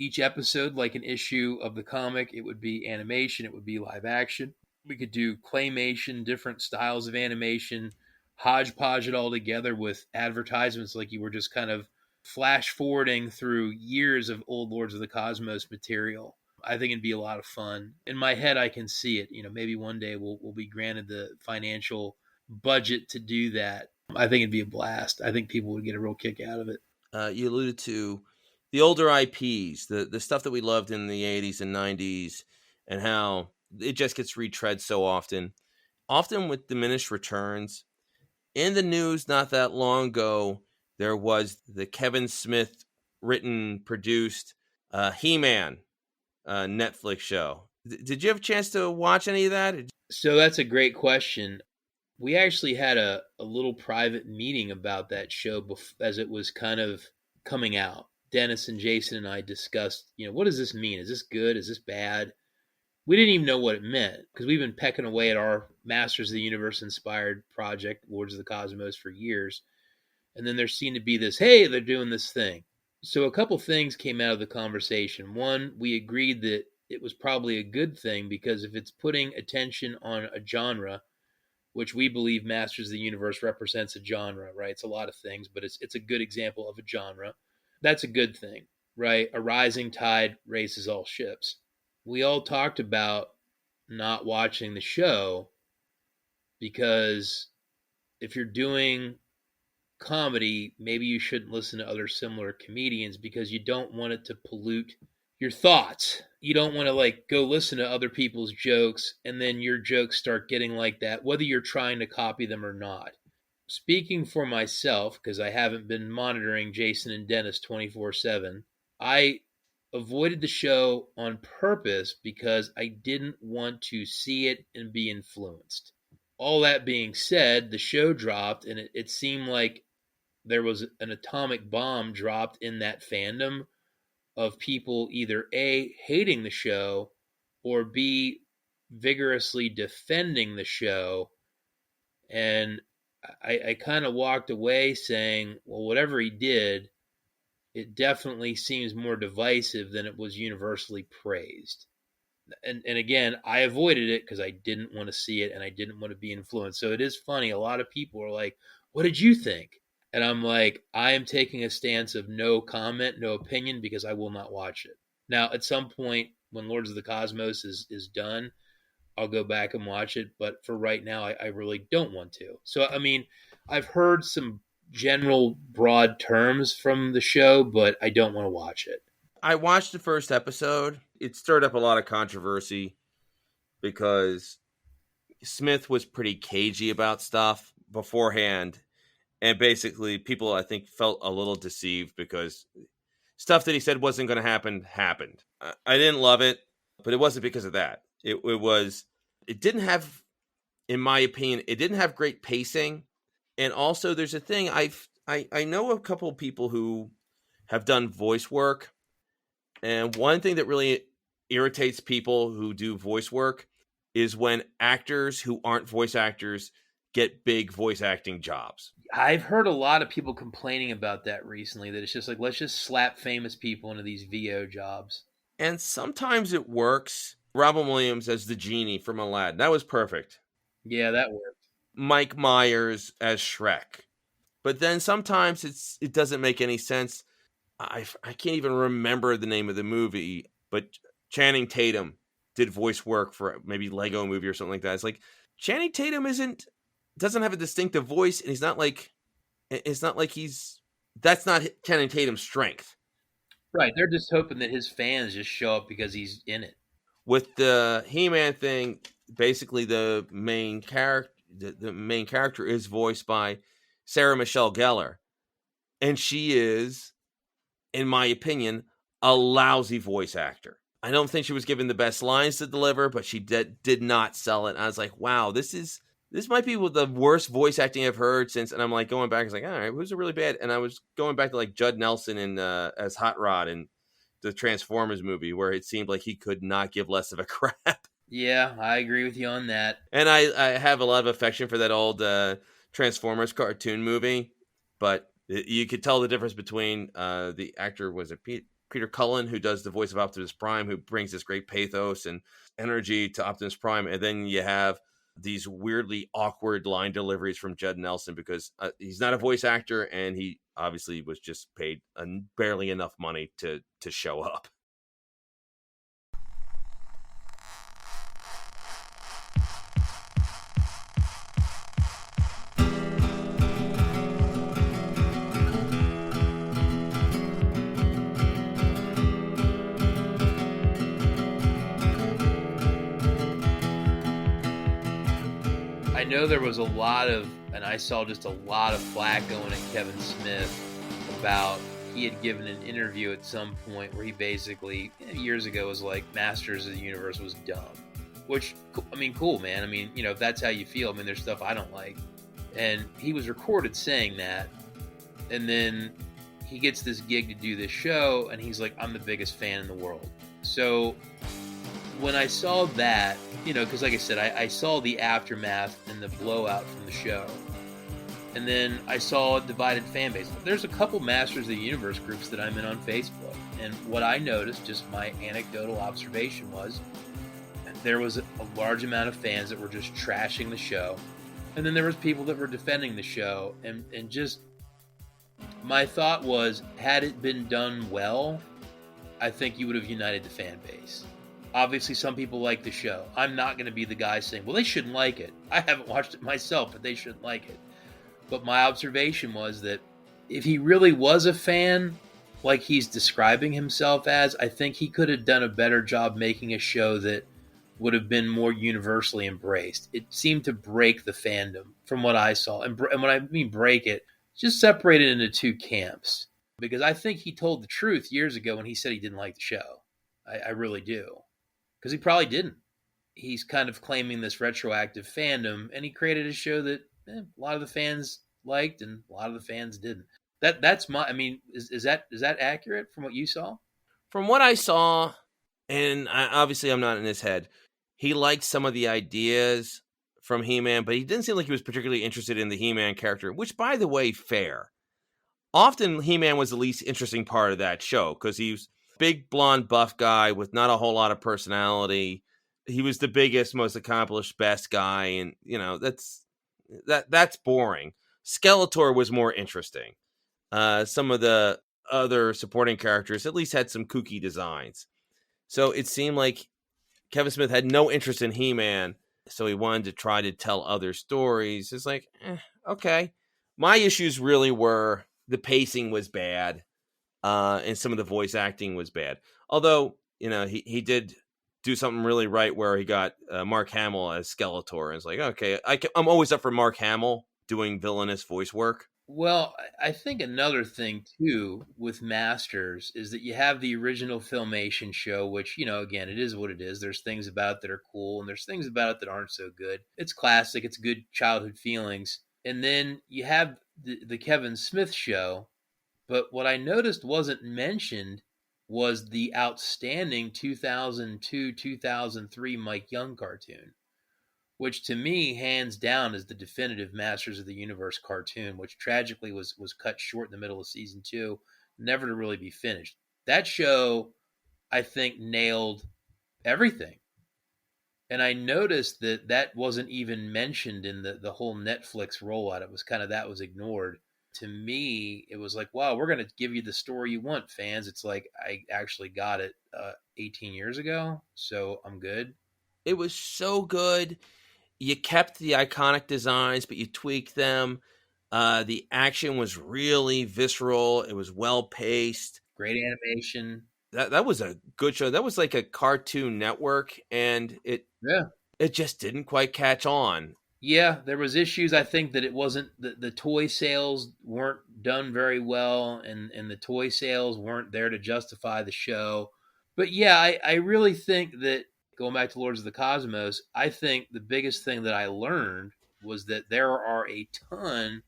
each episode like an issue of the comic. It would be animation, it would be live action. We could do claymation, different styles of animation, hodgepodge it all together with advertisements, like you were just kind of flash forwarding through years of old Lords of the Cosmos material. I think it'd be a lot of fun. In my head, I can see it. Maybe one day we'll be granted the financial budget to do that. I think it'd be a blast. I think people would get a real kick out of it. You alluded to the older IPs, the stuff that we loved in the 80s and 90s, and how it just gets retread so often with diminished returns. In the news not that long ago, there was the Kevin Smith written, produced He-Man Netflix show. Did you have a chance to watch any of that? So that's a great question. We actually had a little private meeting about that show as it was kind of coming out. Dennis and Jason and I discussed, what does this mean? Is this good? Is this bad? We didn't even know what it meant, because we've been pecking away at our Masters of the Universe inspired project, Lords of the Cosmos, for years. And then there seemed to be this, hey, they're doing this thing. So a couple things came out of the conversation. One, we agreed that it was probably a good thing, because if it's putting attention on a genre, which we believe Masters of the Universe represents a genre, right? It's a lot of things, but it's a good example of a genre. That's a good thing, right? A rising tide raises all ships. We all talked about not watching the show because if you're doing comedy, maybe you shouldn't listen to other similar comedians, because you don't want it to pollute your thoughts. You don't want to like go listen to other people's jokes and then your jokes start getting like that, whether you're trying to copy them or not. Speaking for myself, because I haven't been monitoring Jason and Dennis 24/7, I avoided the show on purpose because I didn't want to see it and be influenced. All that being said, the show dropped and it seemed like there was an atomic bomb dropped in that fandom of people either A, hating the show, or B, vigorously defending the show. And I kind of walked away saying, well, whatever he did, it definitely seems more divisive than it was universally praised. And again, I avoided it because I didn't want to see it and I didn't want to be influenced. So it is funny. A lot of people are like, what did you think? And I'm like, I am taking a stance of no comment, no opinion, because I will not watch it. Now, at some point when Lords of the Cosmos is done, I'll go back and watch it. But for right now, I really don't want to. So, I mean, I've heard some general broad terms from the show, but I don't want to watch it. I watched the first episode. It stirred up a lot of controversy because Smith was pretty cagey about stuff beforehand. And basically, people, I think, felt a little deceived because stuff that he said wasn't going to happen happened. I didn't love it, but it wasn't because of that. It didn't have, in my opinion, it didn't have great pacing. And also, there's a thing, I know a couple of people who have done voice work. And one thing that really irritates people who do voice work is when actors who aren't voice actors get big voice acting jobs. I've heard a lot of people complaining about that recently, that it's just like, let's just slap famous people into these VO jobs. And sometimes it works. Robin Williams as the genie from Aladdin. That was perfect. Yeah, that worked. Mike Myers as Shrek. But then sometimes it doesn't make any sense. I can't even remember the name of the movie, but Channing Tatum did voice work for maybe Lego Movie or something like that. It's like Channing Tatum doesn't have a distinctive voice, and it's not like that's not Channing Tatum's strength. Right, they're just hoping that his fans just show up because he's in it. With the He-Man thing, basically the main character is voiced by Sarah Michelle Gellar, and she is, in my opinion, a lousy voice actor. I don't think she was given the best lines to deliver, but she did not sell it. And I was like, wow, this might be the worst voice acting I've heard since. And I'm like going back, I was like, all right, who's a really bad? And I was going back to like Judd Nelson as Hot Rod in the Transformers movie, where it seemed like he could not give less of a crap. Yeah, I agree with you on that. And I have a lot of affection for that old Transformers cartoon movie, but you could tell the difference between the actor, was it Peter Cullen, who does the voice of Optimus Prime, who brings this great pathos and energy to Optimus Prime, and then you have these weirdly awkward line deliveries from Judd Nelson, because he's not a voice actor, and he obviously was just paid barely enough money to show up. I know there was and I saw just a lot of flack going at Kevin Smith about, he had given an interview at some point where he basically, years ago, was like, Masters of the Universe was dumb. Which, I mean, cool, man. I mean, if that's how you feel, I mean, there's stuff I don't like. And he was recorded saying that. And then he gets this gig to do this show, and he's like, I'm the biggest fan in the world. So when I saw that, because like I said, I saw the aftermath and the blowout from the show. And then I saw a divided fan base. There's a couple Masters of the Universe groups that I'm in on Facebook. And what I noticed, just my anecdotal observation, was there was a large amount of fans that were just trashing the show. And then there was people that were defending the show. And just, my thought was, had it been done well, I think you would have united the fan base. Obviously, some people like the show. I'm not going to be the guy saying, well, they shouldn't like it. I haven't watched it myself, but they shouldn't like it. But my observation was that if he really was a fan, like he's describing himself as. I think he could have done a better job making a show that would have been more universally embraced. It seemed to break the fandom from what I saw. And when I mean break it, just separate it into two camps. Because I think he told the truth years ago when he said he didn't like the show. I really do. Because he probably didn't. He's kind of claiming this retroactive fandom, and he created a show that a lot of the fans liked and a lot of the fans didn't. That's my. I mean, is that accurate from what you saw? From what I saw, and obviously I'm not in his head, he liked some of the ideas from He-Man, but he didn't seem like he was particularly interested in the He-Man character, which, by the way, fair. Often He-Man was the least interesting part of that show because he was a big, blonde, buff guy with not a whole lot of personality. He was the biggest, most accomplished, best guy, and that's boring. Skeletor was more interesting. Some of the other supporting characters at least had some kooky designs. So it seemed like Kevin Smith had no interest in He-Man, so he wanted to try to tell other stories. It's like, okay. My issues really were the pacing was bad, and some of the voice acting was bad. Although, he did do something really right where he got Mark Hamill as Skeletor. And it's like, okay, I'm always up for Mark Hamill doing villainous voice work. Well, I think another thing too with Masters is that you have the original Filmation show, which, again, it is what it is. There's things about it that are cool, and there's things about it that aren't so good. It's classic. It's good childhood feelings. And then you have the Kevin Smith show. But what I noticed wasn't mentioned was the outstanding 2002-2003 Mike Young cartoon, which to me, hands down, is the definitive Masters of the Universe cartoon, which tragically was cut short in the middle of season 2, never to really be finished. That show, I think, nailed everything. And I noticed that wasn't even mentioned in the whole Netflix rollout. It was kind of, that was ignored. To me, it was like, wow, we're going to give you the story you want, fans. It's like, I actually got it 18 years ago, so I'm good. It was so good. You kept the iconic designs, but you tweaked them. The action was really visceral. It was well-paced. Great animation. That was a good show. That was like a Cartoon Network, and it just didn't quite catch on. Yeah, there was issues. I think that it wasn't, the toy sales weren't done very well, and the toy sales weren't there to justify the show. But yeah, I really think that, going back to Lords of the Cosmos, I think the biggest thing that I learned was that there are a ton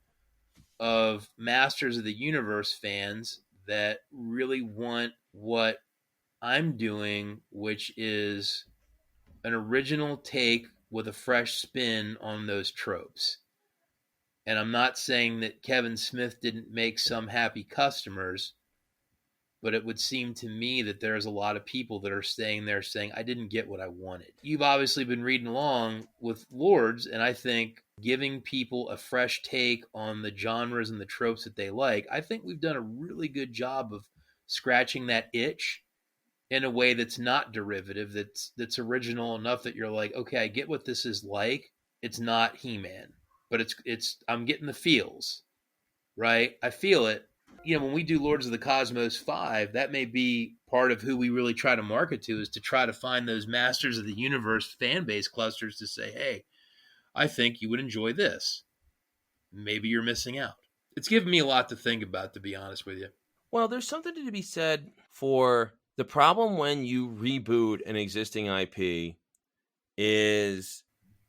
of Masters of the Universe fans that really want what I'm doing, which is an original take with a fresh spin on those tropes. And I'm not saying that Kevin Smith didn't make some happy customers, but it would seem to me that there's a lot of people that are staying there saying, I didn't get what I wanted. You've obviously been reading along with Lords, and I think giving people a fresh take on the genres and the tropes that they like, I think we've done a really good job of scratching that itch in a way that's not derivative, that's original enough that you're like, okay, I get what this is like. It's not He-Man, but it's I'm getting the feels, right? I feel it. When we do Lords of the Cosmos 5, that may be part of who we really try to market to, is to try to find those Masters of the Universe fan base clusters to say, hey, I think you would enjoy this. Maybe you're missing out. It's given me a lot to think about, to be honest with you. Well, there's something to be said for the problem when you reboot an existing IP is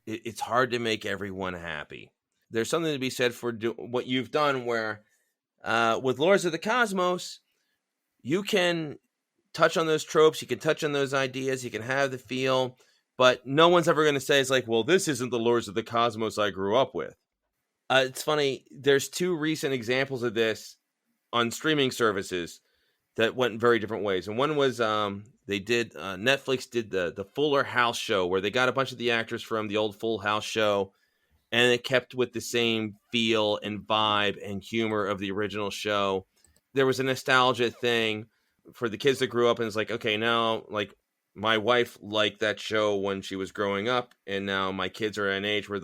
it's hard to make everyone happy. There's something to be said for what you've done where with Lords of the Cosmos, you can touch on those tropes, you can touch on those ideas, you can have the feel, but no one's ever going to say, it's like, well, this isn't the Lords of the Cosmos I grew up with. It's funny, there's 2 recent examples of this on streaming services that went very different ways. And one was Netflix did the Fuller House show, where they got a bunch of the actors from the old Full House show, and it kept with the same feel and vibe and humor of the original show. There was a nostalgia thing for the kids that grew up, and it's like, okay, now, like, my wife liked that show when she was growing up, and now my kids are at an age where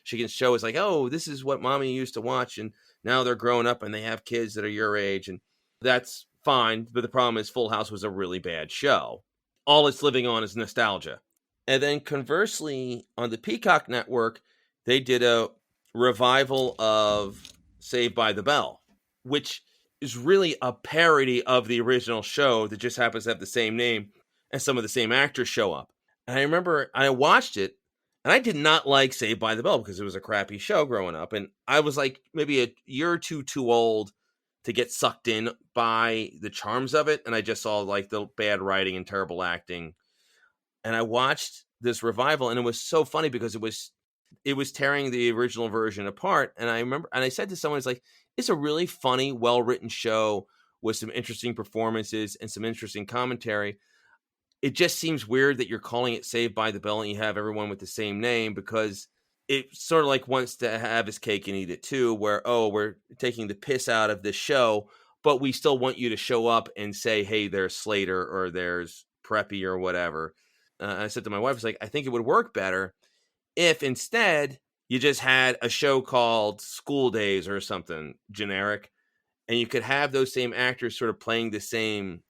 she can show us, like, oh, this is what mommy used to watch, and now they're growing up and they have kids that are your age, and that's fine. But the problem is Full House was a really bad show. All it's living on is nostalgia. And then conversely, on the Peacock network, they did a revival of Saved by the Bell, which is really a parody of the original show that just happens to have the same name, and some of the same actors show up. And I remember I watched it, and I did not like Saved by the Bell because it was a crappy show growing up. And I was like maybe a year or two too old to get sucked in by the charms of it. And I just saw like the bad writing and terrible acting. And I watched this revival, and it was so funny because it was tearing the original version apart. And I remember, and I said to someone, it's a really funny, well-written show with some interesting performances and some interesting commentary. It just seems weird that you're calling it Saved by the Bell and you have everyone with the same name, because it sort of like wants to have his cake and eat it too, where, oh, we're taking the piss out of this show, but we still want you to show up and say, hey, there's Slater or there's Preppy or whatever. I said to my wife, I think it would work better if instead you just had a show called School Days or something generic, and you could have those same actors sort of playing the same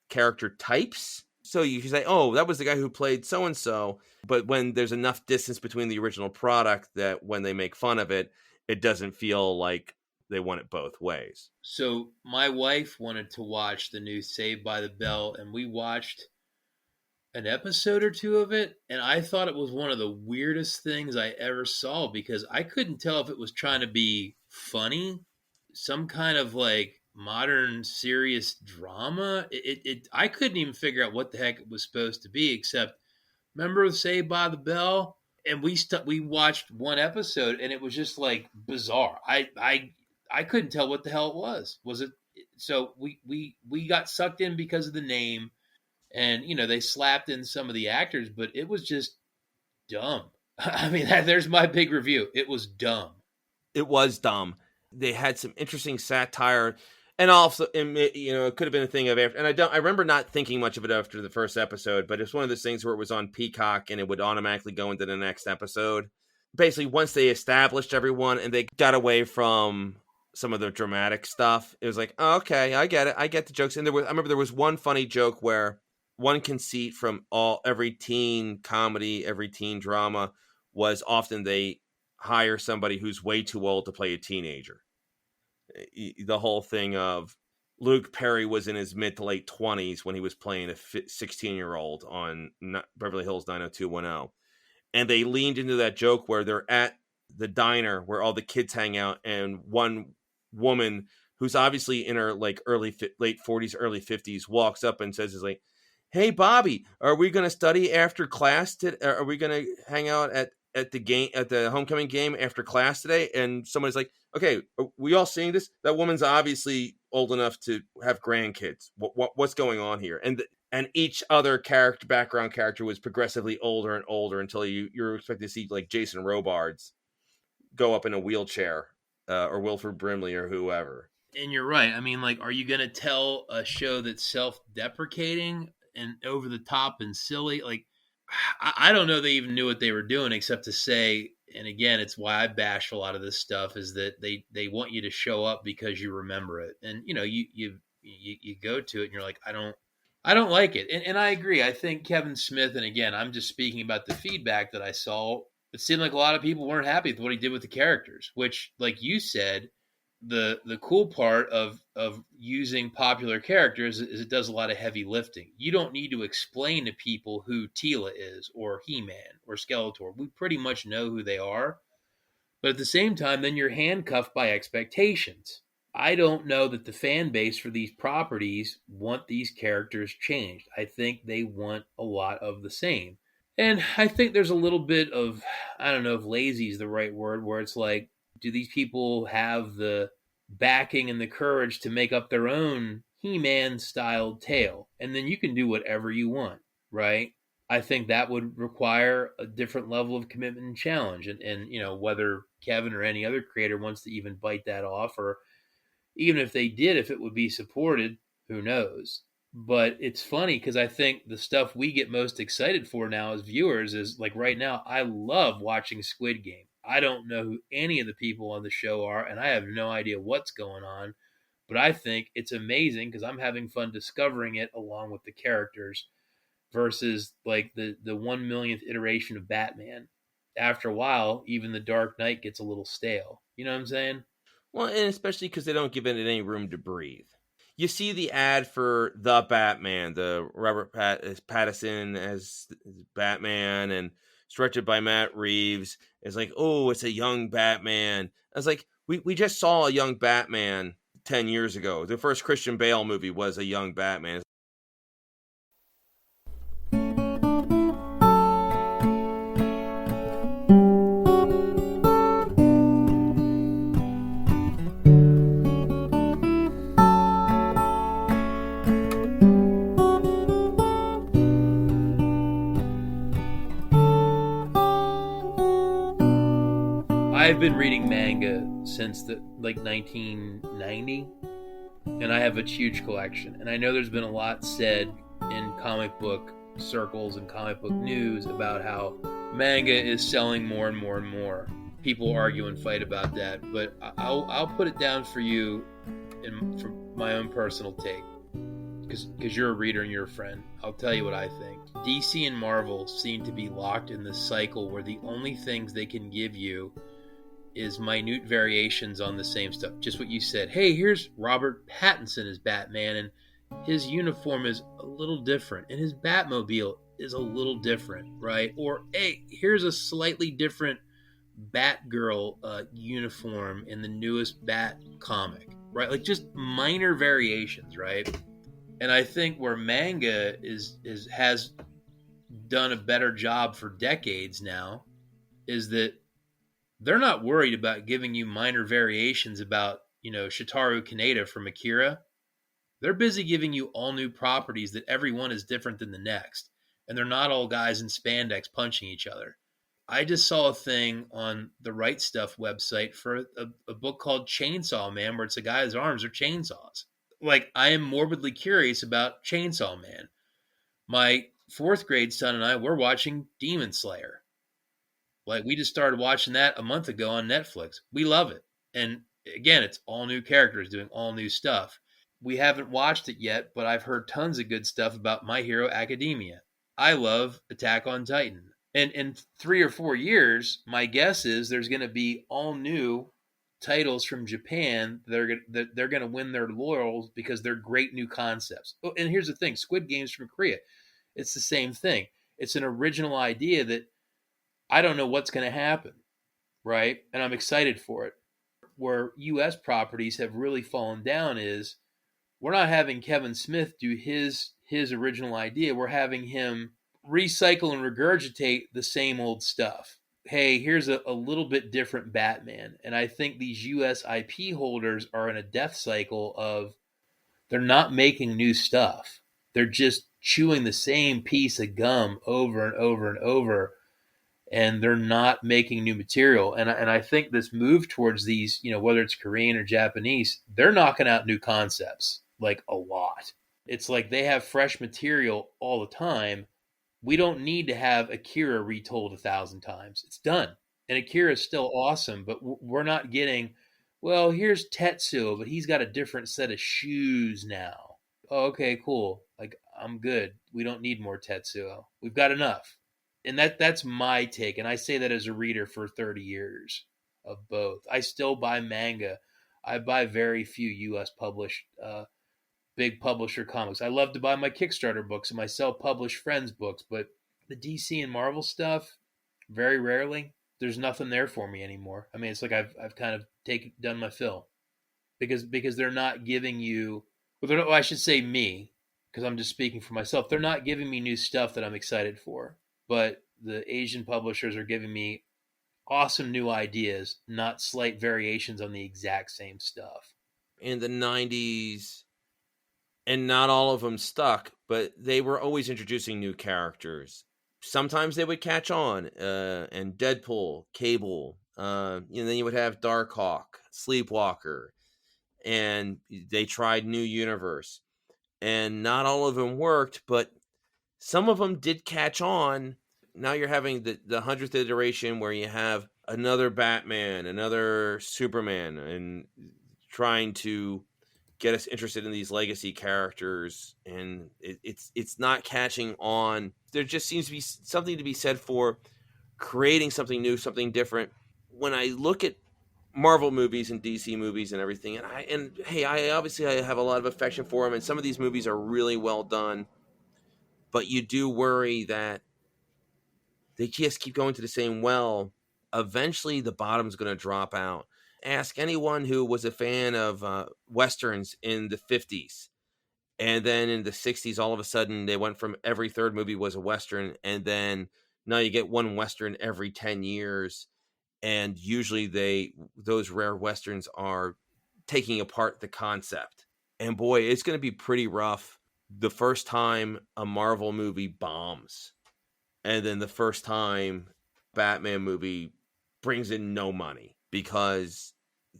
character types. So you could say, oh, that was the guy who played so-and-so, but when there's enough distance between the original product that when they make fun of it, it doesn't feel like they want it both ways. So my wife wanted to watch the new Saved by the Bell, and we watched an episode or two of it, and I thought it was one of the weirdest things I ever saw, because I couldn't tell if it was trying to be funny, some kind of like modern serious drama. I couldn't even figure out what the heck it was supposed to be, except remember Saved by the Bell? And we watched one episode, and it was just like bizarre. I couldn't tell what the hell it was. Was it? So we got sucked in because of the name. And, they slapped in some of the actors, but it was just dumb. I mean, there's my big review. It was dumb. It was dumb. They had some interesting satire, and also, it could have been a thing of after. And I remember not thinking much of it after the first episode, but it's one of those things where it was on Peacock and it would automatically go into the next episode. Basically, once they established everyone and they got away from some of the dramatic stuff, it was like, oh, okay, I get it. I get the jokes. And I remember there was one funny joke where one conceit from every teen comedy, every teen drama was often they hire somebody who's way too old to play a teenager. The whole thing of Luke Perry was in his mid to late 20s when he was playing a 16-year-old on Beverly Hills 90210. And they leaned into that joke where they're at the diner where all the kids hang out, and one woman who's obviously in her like late 40s, early 50s walks up and says, hey, Bobby, are we going to study after class? Are we going to hang out at the homecoming game after class today? And somebody's like, okay, are we all seeing this? That woman's obviously old enough to have grandkids. What's going on here? And each other background character was progressively older and older until you're expected to see like Jason Robards go up in a wheelchair or Wilford Brimley or whoever. And you're right. I mean, like, are you going to tell a show that's self-deprecating and over the top and silly? Like, I don't know they even knew what they were doing, except to say, and again, it's why I bash a lot of this stuff, is that they want you to show up because you remember it. And, you go to it and you're like, I don't like it. And I agree. I think Kevin Smith, and again, I'm just speaking about the feedback that I saw, it seemed like a lot of people weren't happy with what he did with the characters, which, like you said, the cool part of using popular characters is it does a lot of heavy lifting. You don't need to explain to people who Tila is or He-Man or Skeletor. We pretty much know who they are. But at the same time, then you're handcuffed by expectations. I don't know that the fan base for these properties want these characters changed. I think they want a lot of the same. And I think there's a little bit of, I don't know if lazy is the right word, where it's like, do these people have the backing and the courage to make up their own He-Man styled tale? And then you can do whatever you want, right? I think that would require a different level of commitment and challenge. And whether Kevin or any other creator wants to even bite that off, or even if they did, if it would be supported, who knows? But it's funny because I think the stuff we get most excited for now as viewers is, like, right now, I love watching Squid Game. I don't know who any of the people on the show are, and I have no idea what's going on, But I think it's amazing because I'm having fun discovering it along with the characters versus like the 1 millionth iteration of Batman. After a while, even the Dark Knight gets a little stale. You know what I'm saying? Well, and especially because they don't give it any room to breathe. You see the ad for the Batman, the Robert Pattinson as Batman, and it's directed by Matt Reeves. It's like, oh, it's a young Batman. I was like, we just saw a young Batman 10 years ago. The first Christian Bale movie was a young Batman. I've been reading manga since the like 1990, and I have a huge collection. And I know there's been a lot said in comic book circles and comic book news about how manga is selling more and more and more. People argue and fight about that, but I'll put it down for you from my own personal take, because you're a reader and you're a friend. I'll tell you what I think. DC and Marvel seem to be locked in this cycle where the only things they can give you is minute variations on the same stuff. Just what you said. Hey, here's Robert Pattinson as Batman, and his uniform is a little different, and his Batmobile is a little different, right? Or, hey, here's a slightly different Batgirl uniform in the newest Bat comic, right? Like just minor variations, right? And I think where manga has done a better job for decades now is that they're not worried about giving you minor variations about, Shitaru Kaneda from Akira. They're busy giving you all new properties that every one is different than the next. And they're not all guys in spandex punching each other. I just saw a thing on the Right Stuff website for a book called Chainsaw Man, where it's a guy's arms are chainsaws. Like, I am morbidly curious about Chainsaw Man. My 4th grade son and I, we're watching Demon Slayer. Like, we just started watching that a month ago on Netflix. We love it. And again, it's all new characters doing all new stuff. We haven't watched it yet, but I've heard tons of good stuff about My Hero Academia. I love Attack on Titan. And in 3 or 4 years, my guess is there's going to be all new titles from Japan. They're going to win their laurels because they're great new concepts. Oh, and here's the thing, Squid Game's from Korea. It's the same thing. It's an original idea that I don't know what's going to happen, right? And I'm excited for it. Where U.S. properties have really fallen down is we're not having Kevin Smith do his original idea. We're having him recycle and regurgitate the same old stuff. Hey, here's a little bit different Batman. And I think these U.S. IP holders are in a death cycle of they're not making new stuff. They're just chewing the same piece of gum over and over and over. And they're not making new material. And I think this move towards these, whether it's Korean or Japanese, they're knocking out new concepts, like a lot. It's like they have fresh material all the time. We don't need to have Akira retold 1,000 times. It's done. And Akira is still awesome, but we're not getting, well, here's Tetsuo, but he's got a different set of shoes now. Oh, okay, cool. Like, I'm good. We don't need more Tetsuo. We've got enough. And that's my take, and I say that as a reader for 30 years of both. I still buy manga. I buy very few U.S. published big publisher comics. I love to buy my Kickstarter books and my self-published friends' books, but the DC and Marvel stuff, very rarely. There's nothing there for me anymore. I mean, it's like I've kind of done my fill because they're not giving you. Well, I should say me, because I'm just speaking for myself. They're not giving me new stuff that I'm excited for. But the Asian publishers are giving me awesome new ideas, not slight variations on the exact same stuff. In the 90s, and not all of them stuck, but they were always introducing new characters. Sometimes they would catch on, and Deadpool, Cable, then you would have Darkhawk, Sleepwalker, and they tried New Universe. And not all of them worked, but some of them did catch on. Now you're having the 100th iteration where you have another Batman, another Superman, and trying to get us interested in these legacy characters, and it's not catching on. There just seems to be something to be said for creating something new, something different. When I look at Marvel movies and DC movies and everything, and I obviously I have a lot of affection for them, and some of these movies are really well done, but you do worry that they just keep going to the same well. Eventually, the bottom's going to drop out. Ask anyone who was a fan of Westerns in the 50s. And then in the 60s, all of a sudden, they went from every third movie was a Western. And then now you get one Western every 10 years. And usually those rare Westerns are taking apart the concept. And boy, it's going to be pretty rough the first time a Marvel movie bombs. And then the first time Batman movie brings in no money, because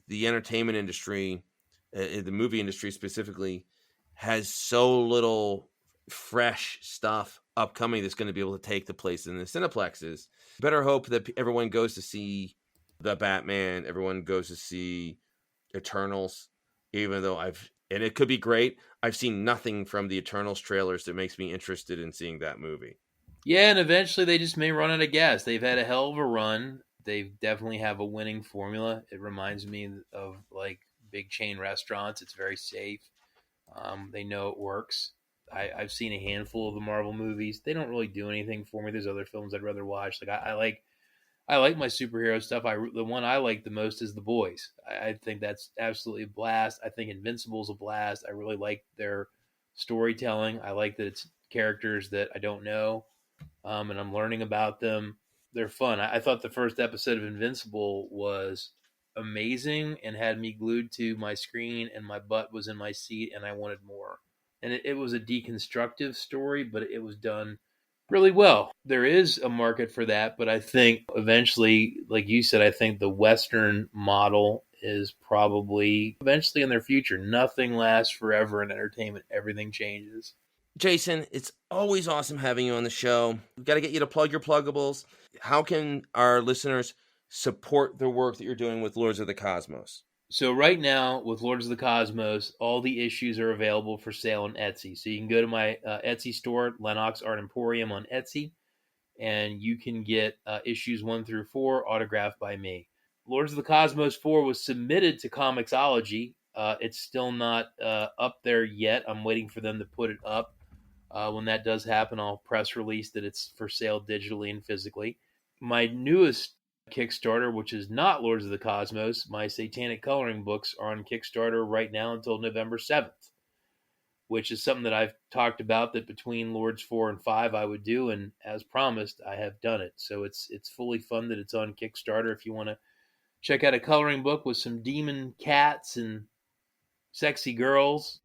the entertainment industry, the movie industry specifically, has so little fresh stuff upcoming that's going to be able to take the place in the cineplexes. Better hope that everyone goes to see the Batman, everyone goes to see Eternals, even though and it could be great. I've seen nothing from the Eternals trailers that makes me interested in seeing that movie. Yeah, and eventually they just may run out of gas. They've had a hell of a run. They definitely have a winning formula. It reminds me of like big chain restaurants. It's very safe. They know it works. I've seen a handful of the Marvel movies. They don't really do anything for me. There's other films I'd rather watch. Like I like my superhero stuff. The one I like the most is The Boys. I think that's absolutely a blast. I think Invincible's a blast. I really like their storytelling. I like that it's characters that I don't know. And I'm learning about them. They're fun. I thought the first episode of Invincible was amazing and had me glued to my screen, and my butt was in my seat, and I wanted more. And it was a deconstructive story, but it was done really well. There is a market for that, but I think eventually, like you said, I think the Western model is probably eventually in their future. Nothing lasts forever in entertainment. Everything changes. Jason, it's always awesome having you on the show. We've got to get you to plug your pluggables. How can our listeners support the work that you're doing with Lords of the Cosmos? So right now, with Lords of the Cosmos, all the issues are available for sale on Etsy. So you can go to my Etsy store, Lennox Art Emporium on Etsy, and you can get issues 1 through 4 autographed by me. Lords of the Cosmos 4 was submitted to Comixology. It's still not up there yet. I'm waiting for them to put it up. When that does happen, I'll press release that it's for sale digitally and physically. My newest Kickstarter, which is not Lords of the Cosmos, my Satanic Coloring books are on Kickstarter right now until November 7th, which is something that I've talked about that between Lords 4 and 5 I would do, and as promised, I have done it. So it's fully funded. It's on Kickstarter. If you want to check out a coloring book with some demon cats and sexy girls,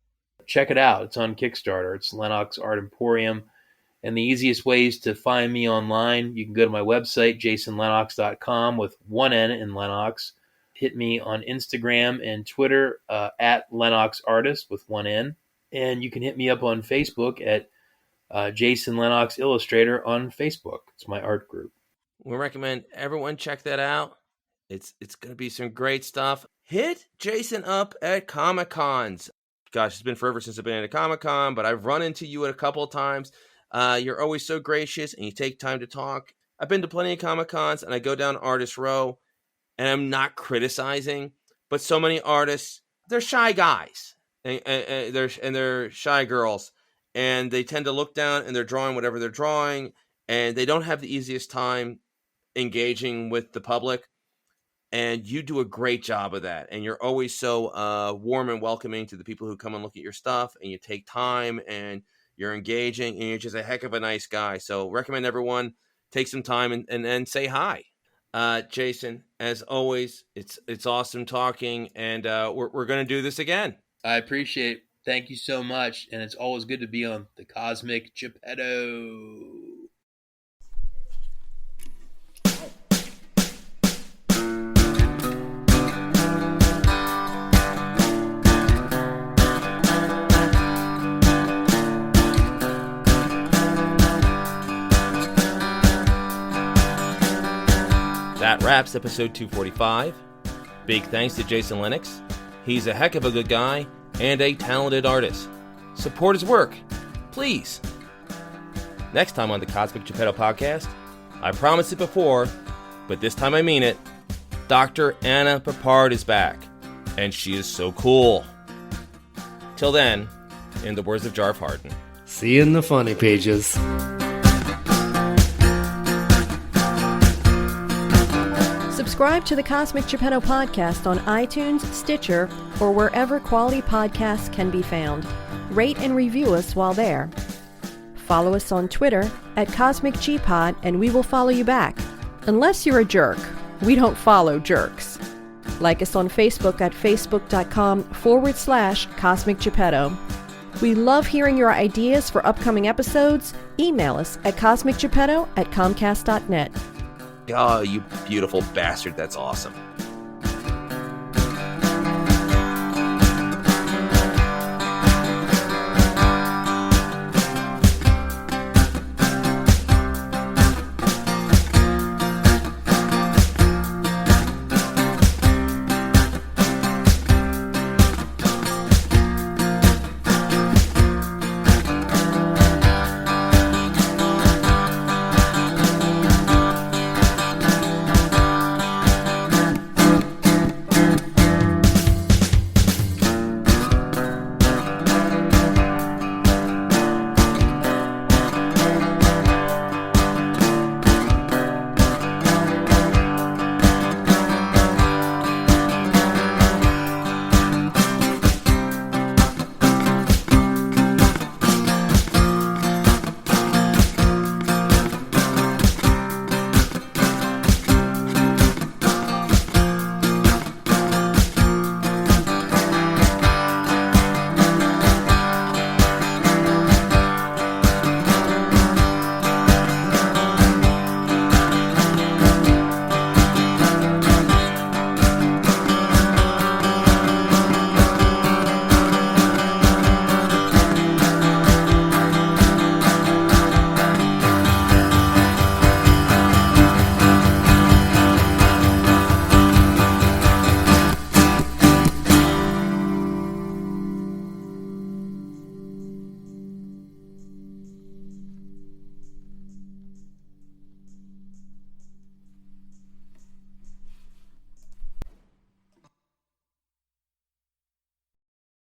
check it out. It's on Kickstarter. It's Lennox Art Emporium. And the easiest ways to find me online, you can go to my website, jasonlenox.com with 1 N in Lennox. Hit me on Instagram and Twitter at Lennox Artist with 1 N. And you can hit me up on Facebook at Jason Lenox Illustrator on Facebook. It's my art group. We recommend everyone check that out. It's going to be some great stuff. Hit Jason up at Comic-Cons. Gosh, it's been forever since I've been at a Comic-Con, but I've run into you at a couple of times. You're always so gracious, and you take time to talk. I've been to plenty of Comic-Cons, and I go down Artist Row, and I'm not criticizing, but so many artists, they're shy guys, and they're shy girls, and they tend to look down, and they're drawing whatever they're drawing, and they don't have the easiest time engaging with the public. And you do a great job of that. And you're always so warm and welcoming to the people who come and look at your stuff. And you take time and you're engaging. And you're just a heck of a nice guy. So recommend everyone take some time and say hi. Jason, as always, it's awesome talking. And we're going to do this again. I appreciate it. Thank you so much. And it's always good to be on the Cosmic Geppetto. That wraps episode 245. Big thanks to Jason Lenox. He's a heck of a good guy, and a talented artist. Support his work, please. Next time on the Cosmic Geppetto Podcast, I promised it before, but this time I mean it, Dr. Anna Papard is back, and she is so cool. Till then, in the words of Jarve Harden, see you in the funny pages. Subscribe to the Cosmic Geppetto Podcast on iTunes, Stitcher, or wherever quality podcasts can be found. Rate and review us while there. Follow us on Twitter at CosmicGPod, and we will follow you back. Unless you're a jerk. We don't follow jerks. Like us on Facebook at facebook.com/Cosmic Geppetto. We love hearing your ideas for upcoming episodes. Email us at cosmicgeppetto@comcast.net. Oh, you beautiful bastard, that's awesome.